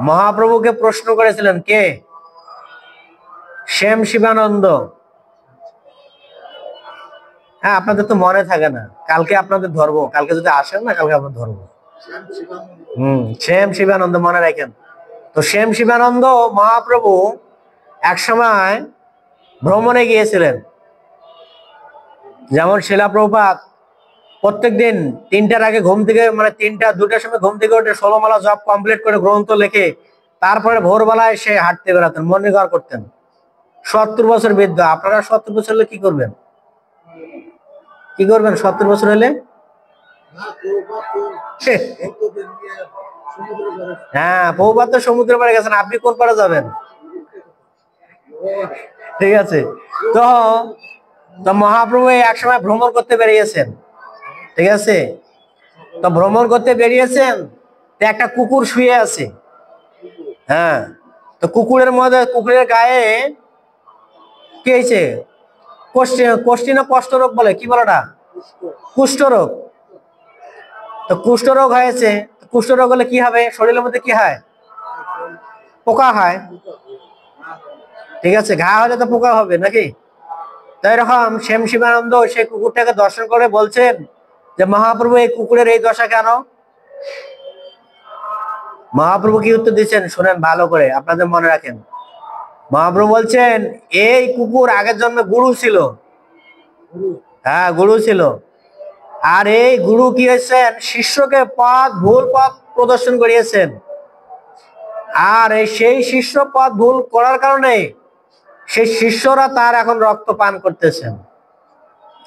মহাপ্রভুকে প্রশ্ন করেছিলেন কে, শ্যাম শিবানন্দ। হ্যাঁ, আপনাদের তো মনে থাকে না, কালকে আপনাদের ধরবো, কালকে যদি আসেন না কালকে আপনাদের ধরবো। শ্যাম শিবানন্দ মনে রাখেন। তো শ্যাম শিবানন্দ মহাপ্রভু এক সময় ভ্রমণে গিয়েছিলেন। যেমন শিলা প্রভুপাদ প্রত্যেকদিন 3টার আগে ঘুম থেকে, মানে 2টার সময় ঘুম থেকে উঠে 16 মালা জপ কমপ্লিট করে গ্রন্থ লেখে তারপরে ভোরবেলায় সে হাঁটতে বেড়াতেন, মর্নিং ওয়াক করতেন। 70 বছর বৃদ্ধ। আপনারা 70 বছর হলে কি করবেন? কি করবেন 70 বছর হলে? হ্যাঁ, প্রভুপাদ তো সমুদ্রের পাড়ে গেছেন, আপনি কোন পাড়ে যাবেন? ঠিক আছে। তো মহাপ্রভু এক সময় ভ্রমণ করতে বেরিয়েছেন, ঠিক আছে? তো ভ্রমণ করতে বেরিয়েছেন, তো একটা কুকুর শুয়ে আছে। হ্যাঁ, তো কুকুরের মধ্যে, কুকুরের গায়ে কি হয়েছে, কোষ্ঠী না কষ্টরোগ বলে, কি বলে ওটা, কুষ্ঠরোগ। তো কুষ্ঠরোগ হয়েছে। কুষ্ঠরোগ হলে কি হবে, শরীরের মধ্যে কি হয়, পোকা হয়, ঠিক আছে? ঘা হলে তো পোকা হবে নাকি? তো এরকম শ্যাম শিবানন্দ সেই কুকুরটাকে দর্শন করে বলছেন যে মহাপ্রভু, এই কুকুরের এই দশা কেন? মহাপ্রভু কি উত্তর দিচ্ছেন শুনেন ভালো করে, আপনাদের মনে রাখেন। মহাপ্রভু বলছেন, এই কুকুর আগের জন্মে গুরু ছিল। হ্যাঁ, গুরু ছিল। আর এই গুরু কি হয়েছেন, শিষ্যকে ভুল পথ প্রদর্শন করিয়েছেন। আর সেই শিষ্য পথ ভুল করার কারণে সেই শিষ্যরা তার এখন রক্ত পান করতেছেন।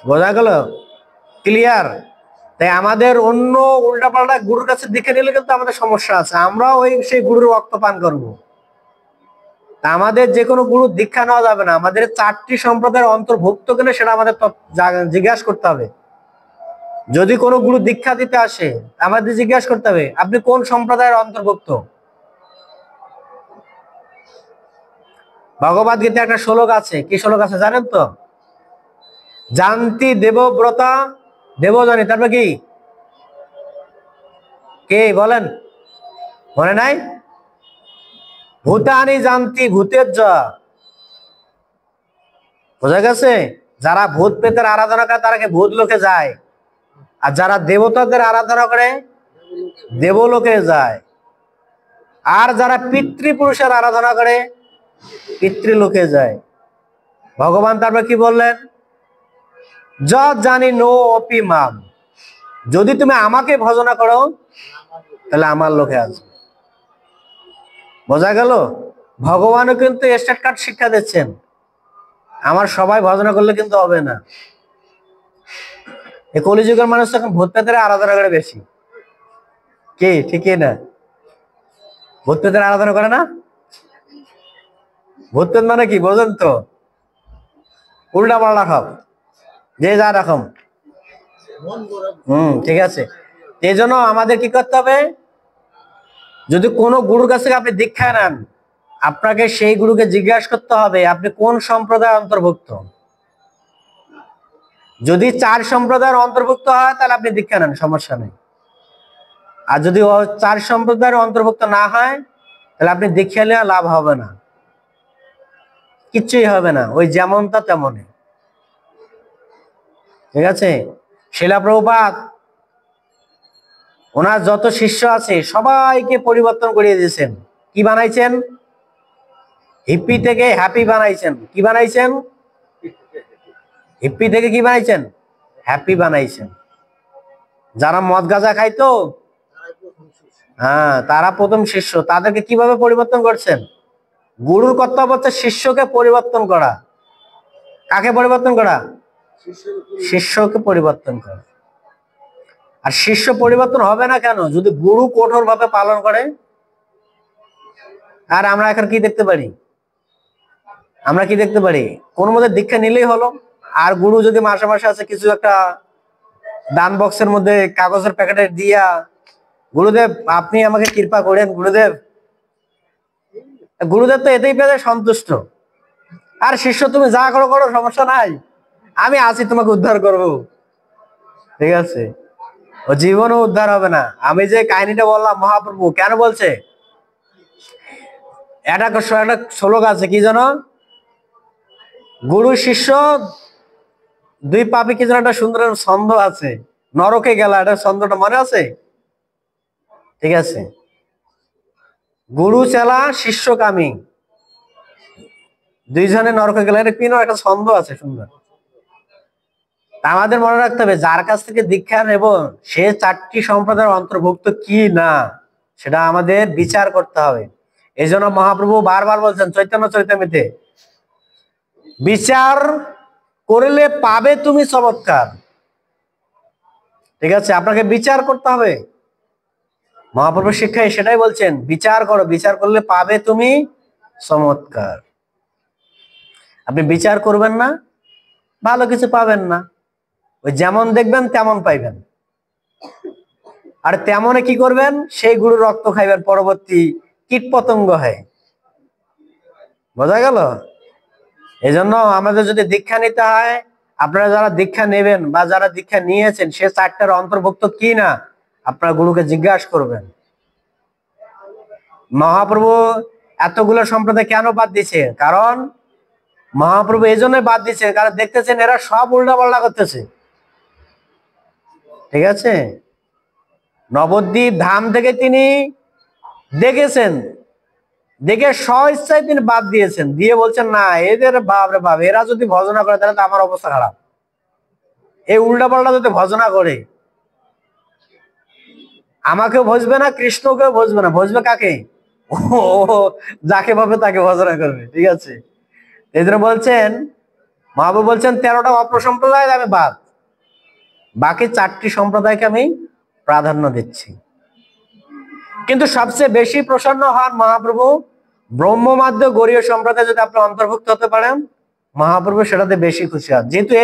বোঝা গেল? ক্লিয়ার? তাই আমাদের অন্য উল্টাপাল্টা গুরুর কাছে দেখে নিলে কিন্তু আমাদের সমস্যা আছে, আমরাও সেই গুরুর রক্ত পান করবো। আমাদের যে কোনো গুরু দীক্ষা নেওয়া যাবে না, আমাদের 4টি সম্প্রদায়ের অন্তর্ভুক্ত কিনা সেটা আমাদের জিজ্ঞাসা করতে হবে। যদি কোনো গুরু দীক্ষা দিতে আসে, আমাদের জিজ্ঞাসা করতে হবে আপনি কোন সম্প্রদায়ের অন্তর্ভুক্ত। ভগবদ গীতা একটা শ্লোক আছে, কি শ্লোক আছে জানেন তো? জানতি দেবব্রতা দেবজানি, তারপর কি, কে বলেন, মনে নাই? ভূতানি জানতি ভূতের যা। বোঝা গেছে? যারা ভূত প্রেতের আরাধনা করে তারা কি ভূত লোকে যায়, আর যারা দেবতাদের আরাধনা করে দেবলোকে যায়, আর যারা পিতৃপুরুষের আরাধনা করে পিতৃলোকে যায়। ভগবান তারপর কি বললেন? যৎ জানি নো অপি মাম, যদি তুমি আমাকে ভজনা করো তাহলে আমার লোকে আসবে। বোঝা গেল? ভগবানও কিন্তু স্টেট কার্ড শিক্ষা দিচ্ছেন, আমার সবাই ভজনা করলে কিন্তু হবে না। এই কলিযুগের মানুষ এখন ভূত প্রেতের আরাধনা করে বেশি, কি ঠিকই না? ভূত প্রেতের আরাধনা করে না? ভূত প্রেত মানে কি বোঝেন তো? উল্টা পাল্টা খাও, যে যা রকম। ঠিক আছে। এই জন্য আমাদের কি করতে হবে? যদি কোনো গুরুর কাছ থেকে আপনি দীক্ষা নেন, আপনাকে সেই গুরুকে জিজ্ঞাসা করতে হবে আপনি কোন সম্প্রদায়ের অন্তর্ভুক্ত। যদি 4 সম্প্রদায়ের অন্তর্ভুক্ত হয় তাহলে আপনি দীক্ষা নেন, সমস্যা নেই। আর যদি 4 সম্প্রদায়ের অন্তর্ভুক্ত না হয় তাহলে আপনি দীক্ষা নিয়ে লাভ হবে না, কিচ্ছুই হবে না, ওই যেমনটা তেমনই। ঠিক আছে? শিলা প্রভুপাদ ওনার যত শিষ্য আছে সবাইকে পরিবর্তন করিয়ে দিয়েছেন। কি বানাইছেন? হিপ্পি থেকে হ্যাপি বানাইছেন। কি বানাইছেন? হিপ্পি থেকে কি বানাইছেন? হ্যাপি বানাইছেন। যারা মদ গাঁজা খাইতো, হ্যাঁ, তারা প্রথম শিষ্য। তাদেরকে কিভাবে পরিবর্তন করছেন? গুরুর কর্তব্য হচ্ছে শিষ্যকে পরিবর্তন করা। কাকে পরিবর্তন করা? শিষ্যকে পরিবর্তন করা। আর শিষ্য পরিবর্তন হবে না কেন? যদি গুরু কঠোর ভাবে পালন করে। আর আমরা এখন কি দেখতে পারি? আমরা কি দেখতে পারি? কোন মধ্যে দীক্ষা নিলেই হলো, আর গুরু যদি মাসে মাসে আছে কিছু একটা দান বক্সের মধ্যে কাগজের প্যাকেটে দিয়া, গুরুদেব আপনি আমাকে কৃপা করেন গুরুদেব, গুরুদেব তো এতেই পেয়ে সন্তুষ্ট। আর শিষ্য তুমি যা করো করো, সমস্যা নাই, আমি আছি, তোমাকে উদ্ধার করব। ঠিক আছে? ও জীবনও উদ্ধার হবে না। আমি যে কাহিনীটা বললাম, মহাপ্রভু কেন বলছে? একটা শ্লোক আছে, কি জানো? গুরু শিষ্য দুই পাপে কি যেন একটা সুন্দর ছন্দ আছে, নরকে গেলা, এটা ছন্দটা মনে আছে? ঠিক আছে? গুরু চেলা শিষ্যকামী, দুইজনে নরকে গেলে, এটা কি একটা ছন্দ আছে সুন্দর। আমাদের মনে রাখতে হবে যার কাছ থেকে দীক্ষা নেব সে 4টি সম্প্রদায়ের অন্তর্ভুক্ত কি না সেটা আমাদের বিচার করতে হবে। এই জন্য মহাপ্রভু বারবার বলছেন চৈতন্য চৈতামৃতে, বিচার করলে পাবে তুমি চমৎকার। ঠিক আছে? আপনাকে বিচার করতে হবে। মহাপ্রভুর শিক্ষায় সেটাই বলছেন, বিচার করো, বিচার করলে পাবে তুমি চমৎকার। আপনি বিচার করবেন না, ভালো কিছু পাবেন না। ওই যেমন দেখবেন তেমন পাইবেন। আর তেমনে কি করবেন? সেই গুরু রক্ত খাইবেন পরবর্তী কীট পতঙ্গ হয়। বোঝা গেল? এই জন্য আমাদের যদি দীক্ষা নিতে হয়, আপনারা যারা দীক্ষা নেবেন বা যারা দীক্ষা নিয়েছেন সে 4টার অন্তর্ভুক্ত কি না আপনারা গুরুকে জিজ্ঞাসা করবেন। মহাপ্রভু এতগুলো সম্প্রদায় কেন বাদ দিছে? কারণ মহাপ্রভু এই জন্য বাদ দিছে, কারণ দেখতেছেন এরা সব উল্টা পাল্টা করতেছে। ঠিক আছে? নবদ্বীপ ধাম থেকে তিনি দেখেছেন, দেখে স্বইচ্ছায় তিনি বাদ দিয়েছেন, দিয়ে বলছেন না এদের বাপরে বাপ, এরা যদি ভজনা করে তাহলে তো আমার অবস্থা খারাপ। এই উল্টা পাল্টা যদি ভজনা করে, আমাকেও ভজবে না, কৃষ্ণকেও ভজবে না, ভজবে কাকে? ও যাকে ভাবে তাকে ভজনা করবে। ঠিক আছে? এই জন্য বলছেন, মহাপ্রভু বলছেন 13টা অপ্রসম্প্রদায় আমি বাদ, বাকি 4টি সম্প্রদায়কে আমি প্রাধান্য দিচ্ছি। কিন্তু সবচেয়ে বেশি প্রসন্ন হন মহাপ্রভু ব্রহ্মমাধ্য গৌড়ীয় সম্প্রদায় যদি আপনি অন্তর্ভুক্ত হতে পারেন, মহাপ্রভু সেটাতে বেশি খুশি হন। যেহেতু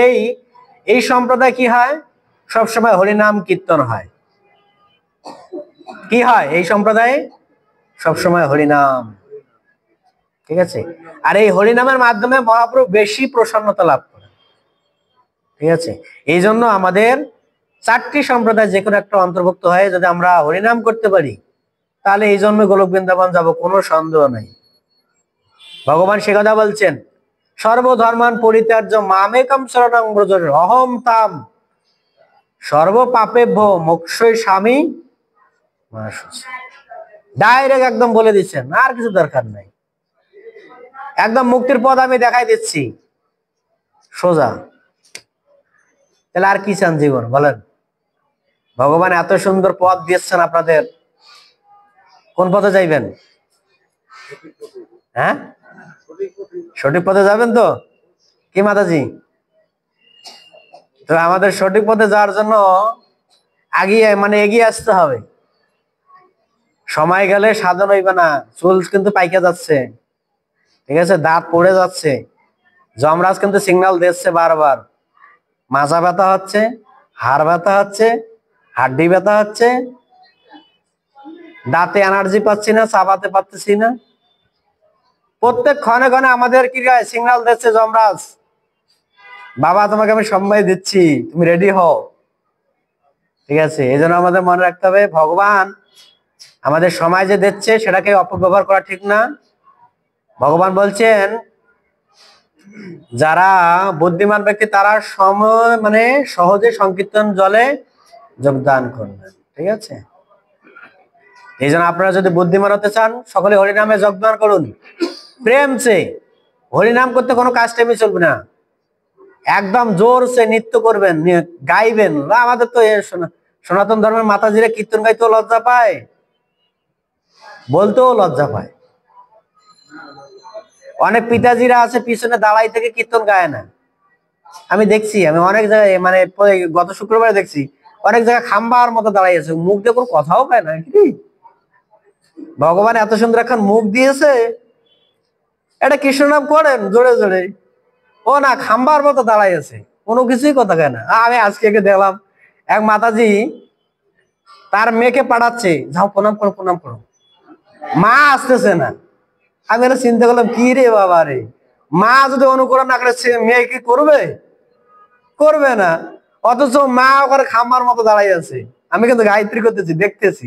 এই সম্প্রদায় কি হয়, সবসময় হরিনাম কীর্তন হয়। কি হয় এই সম্প্রদায়ে? সবসময় হরিনাম। ঠিক আছে? আর এই হরিনামের মাধ্যমে মহাপ্রভু বেশি প্রসন্নতা লাভ করেন। ঠিক আছে? এই জন্য আমাদের 4টি সম্প্রদায় যে কোনো একটা অন্তর্ভুক্ত হয়ে যদি আমরা হরিনাম করতে পারি তাহলে এই জন্মে গোলক বৃন্দাবন যাব, কোনো সন্দেহ নাই। ভগবান সে কথা বলছেন, সর্বধর্মান পরিত্যাজ্য মামেকম শরণং ব্রজ অহম তাম সর্ব পাপে ভো মোক্ষই স্বামী ডাইরেক্ট একদম বলে দিচ্ছেন, আর কিছু দরকার নাই, একদম মুক্তির পথ আমি দেখাই দিচ্ছি সোজা। তাহলে আর কি চান জীবন বলেন? ভগবান এত সুন্দর পথ দিয়েছেন আপনাদের, কোন পথে যাইবেন? হ্যাঁ, সঠিক পথে যাবেন তো কি মাতাজি? তো আমাদের সঠিক পথে যাওয়ার জন্য এগিয়ে আসতে হবে। সময় গেলে সাধন হইবে না, চুল কিন্তু পাইকে যাচ্ছে, ঠিক আছে, দাঁত পড়ে যাচ্ছে, যমরাজ কিন্তু সিগন্যাল দিচ্ছে বারবার, মাজা ব্যথা হচ্ছে, হাড় ব্যথা হচ্ছে, হাড্ডি ব্যথা হচ্ছে, দাঁতে এনার্জি পাচ্ছি না, চাবাতে পারতেছি না, প্রত্যেক ক্ষণে ক্ষণে আমাদের কি সিগন্যাল দিচ্ছে যমরাজ, বাবা তোমাকে আমি সময় দিচ্ছি, তুমি রেডি হও। ঠিক আছে, এই জন্য আমাদের মনে রাখতে হবে ভগবান আমাদের সময় যে দিচ্ছে সেটাকে অপব্যবহার করা ঠিক না। ভগবান বলছেন যারা বুদ্ধিমান ব্যক্তি তারা সহজে সংকীর্তন জলে যোগদান করবেন। ঠিক আছে, এই জন্য আপনারা যদি বুদ্ধিমান হতে চান সকলে হরিনামে যোগদান করুন প্রেম সে। হরিনাম করতে কোনো কাজ টাইমে চলবে না, একদম জোরসে নৃত্য করবেন, গাইবেন। আমাদের তো সনাতন ধর্মের মাতাজিরা কীর্তন গাইতেও লজ্জা পায়, বলতেও লজ্জা পায়। অনেক পিতাজিরা আছে পিছনে দাঁড়াই থেকে কীর্তন গায় না, আমি দেখছি, আমি অনেক জায়গায় গত শুক্রবারে দেখছি অনেক জায়গায় খাম্বার মতো দাঁড়াই আছে, মুখ দিয়ে কোনো কথাও পায় না। কি ভগবান এত সুন্দর এখন মুখ দিয়েছে, এটা কৃষ্ণ নাম করেন জোরে জোরে, ও না খাম্বার মতো দাঁড়াই আছে, কোনো কিছুই কথা কয় না। আমি আজকে দেখলাম এক মাতাজি তার মেয়েকে পাঠাচ্ছে, যাও প্রণাম করো প্রণাম করো, মা আসতেছে না। আমি এটা চিন্তা করলাম কি রে বাবা রে, মা যদি অনুকরণ না করে মেয়ে কি করবে? করবে না। অথচ মা ওখানে খাম্বার মতো দাঁড়াই আছে, আমি কিন্তু গায়ত্রী করতেছি দেখতেছি,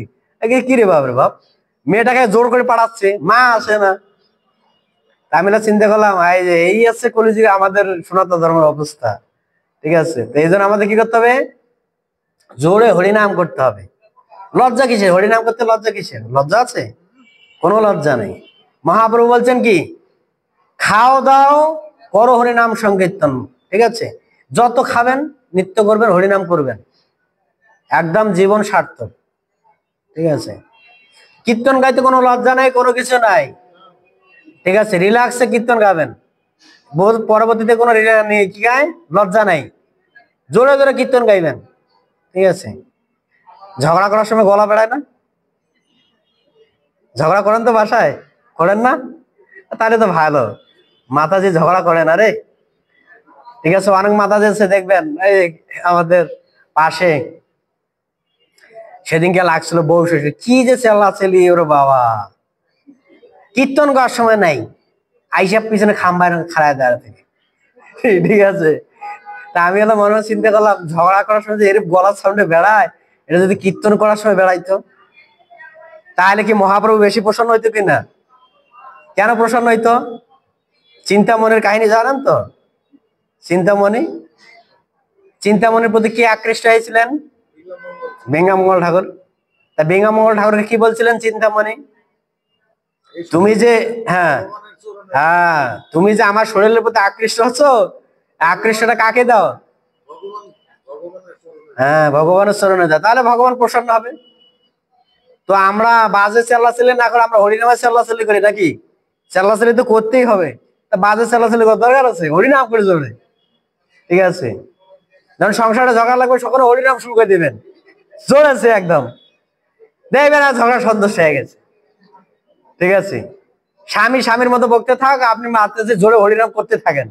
কি রে বাপ রে বাপ, মেয়েটাকে জোর করে পাঠাচ্ছে, মা আসে না। আমি চিন্তা করলাম এই আছে কলিযুগে আমাদের সনাতন ধর্মের অবস্থা। ঠিক আছে, তো এই জন্য আমাদের কি করতে হবে? জোরে হরিনাম করতে হবে। লজ্জা কিসের? হরিনাম করতে লজ্জা কিসের? লজ্জা আছে? কোনো লজ্জা নেই। মহাপ্রভু বলছেন কি, খাও দাও করো হরিনাম সংকীর্তন। ঠিক আছে, যত খাবেন নিত্য করবেন, হরিনাম করবেন, একদম জীবন সার্থক। ঠিক আছে, কীর্তন গাইতে কোনো লজ্জা নাই, কোনো কিছু নাই। ঠিক আছে, রিল্যাক্সে কীর্তন গাবেন, পরবর্তীতে কোনো কি গায় লজ্জা নাই, জোরে জোরে কীর্তন গাইবেন। ঠিক আছে, ঝগড়া করার সময় গলা বেড়ায় না? ঝগড়া করেন তো বাসায়? করেন না? তাহলে তো ভালো, মাতাজি ঝগড়া করে না রে। ঠিক আছে, অনেক মাতাজি আছে দেখবেন, এই আমাদের পাশে সেদিনকে লাগছিল বউ শ্বশুর কি যে চেল্লাচেলি, ওরে বাবা, কীর্তন করার সময় নাই, আইসা পিছনে খাম্বায় খাড়ায় দাঁড়া থেকে। ঠিক আছে, তা আমি মনে মনে চিন্তা করলাম, ঝগড়া করার সময় যে এরকম গলার সামনে বেড়ায়, এটা যদি কীর্তন করার সময় বেড়াইতো তাহলে কি মহাপ্রভু বেশি প্রসন্ন হইতো কিনা? কেন প্রসন্ন হইতো? চিন্তামণির কাহিনী জানেন তো? চিন্তামণির প্রতি কি আকৃষ্ট হয়েছিলেন? বেঙ্গামঙ্গল ঠাকুর। তা বেঙ্গামঙ্গল ঠাকুরকে কি বলছিলেন চিন্তামণি? তুমি যে তুমি যে আমার শরীরের প্রতি আকৃষ্ট হচ্ছ, আকৃষ্টটা কাকে দাও? ভগবানের চরণে দাও, তাহলে ভগবান প্রসন্ন হবে। তো আমরা বাজে চেল্লাচিল্লি না করে আমরা হরিনামে চেল্লাচিল্লি করি নাকি? চেল্লাচিল্লি তো করতেই হবে, তা বাজে চেল্লাচিল্লি করার দরকার আছে? হরিনাম করে চলে। ঠিক আছে, যখন সংসারে ঝগড়া লাগবে সকলে হরিনাম শুরু করে দিবেন, জোরেছে একদম, দেখবেন আর ঝগড়া সন্তুষ্ট হয়ে গেছে। ঠিক আছে, স্বামী স্বামীর মতো বকতে থাক, আপনি মাত্রে জোরে হরিনাম করতে থাকেন,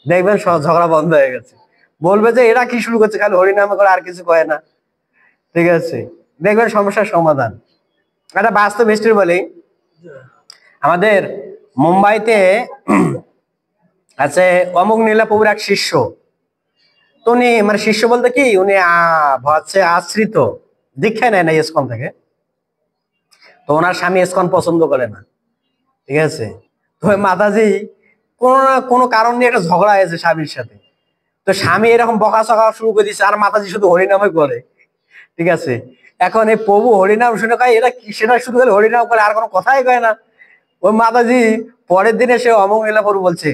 দেখবেন ঝগড়া বন্ধ হয়ে গেছে। বলবে যে এরা কি শুরু করছে, খালি হরিনাম করে আর কিছু কয় না। ঠিক আছে, দেখবেন সমস্যার সমাধান। একটা বাস্তব হিস্ট্রি বলি, আমাদের মুম্বাইতে আছে অমুক নীলা প্রভুর এক শিষ্য। তো উনি শিষ্য বলতে কি, উনি হচ্ছে আশ্রিত, দীক্ষা নেয় না ইসকন থেকে। তো ওনার স্বামী ইসকন পছন্দ করে না। ঠিক আছে, তো মাতাজি কোনো না কোনো কারণ নিয়ে একটা ঝগড়া হয়েছে স্বামীর সাথে। তো তো স্বামী এরকম বকাচকা শুরু করে দিচ্ছে আর মাতাজি শুধু হরিনামই করে, ঠিক আছে। এখন এই প্রভু হরিনাম শুনে কয় এটা কি, সেটা শুধু খালি হরিনাম করে আর কোনো কথাই কয় না। ওই মাতাজি পরের দিনে সে অমঙ্গলা প্রভু বলছে,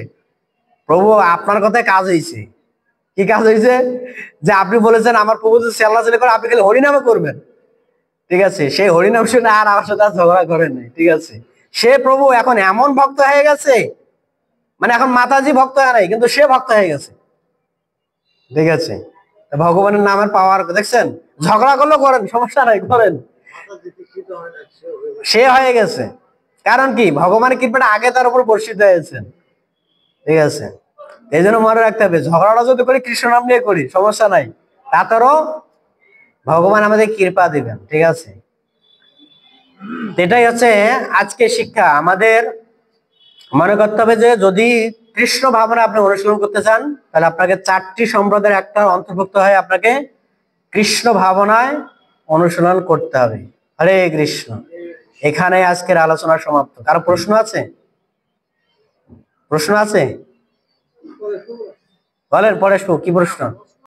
প্রভু আপনার কথায় কাজ হয়েছে। কি কাজ হয়েছে? যে আপনি বলেছেন আমার প্রভু যদি চেল্লা চেল্লা করে আপনি খালি হরিনামে করবেন, ঠিক আছে। সেই হরিনাম শুনে আর আমার সাথে আর ঝগড়া করেন নাই, ঠিক আছে। সে প্রভু এখন এমন ভক্ত হয়ে গেছে, মানে এখন মাতাজি ভক্ত হয় নাই কিন্তু সে ভক্ত হয়ে গেছে, ঠিক আছে। ভগবানের নামের পাওয়ার দেখছেন, ঝগড়া করলেও করেন, সমস্যা নাই, করেন। সে হয়ে গেছে, কারণ কি ভগবানের কৃপাটা আগে তার উপর বর্ষিত হয়েছে, ঠিক আছে। এই জন্য মনে রাখতে হবে, ঝগড়াটা যদি করি কৃষ্ণ নাম নিয়ে করি সমস্যা নাই, তারও ভগবান আমাদের কৃপা দিবেন, ঠিক আছে। এটাই হচ্ছে আজকে শিক্ষা। আমাদের মনে করতে হবে যে যদি কৃষ্ণ ভাবনা আপনি অনুশীলন করতে চান তাহলে আপনাকে 4টি সম্প্রদায়ের একটা অন্তর্ভুক্ত হয়ে আপনাকে কৃষ্ণ ভাবনায় অনুশীলন করতে হবে। হরে কৃষ্ণ। এখানে আজকের আলোচনা সমাপ্ত। কারো প্রশ্ন আছে? প্রশ্ন আছে? বলেন পরেশ, কি প্রশ্ন?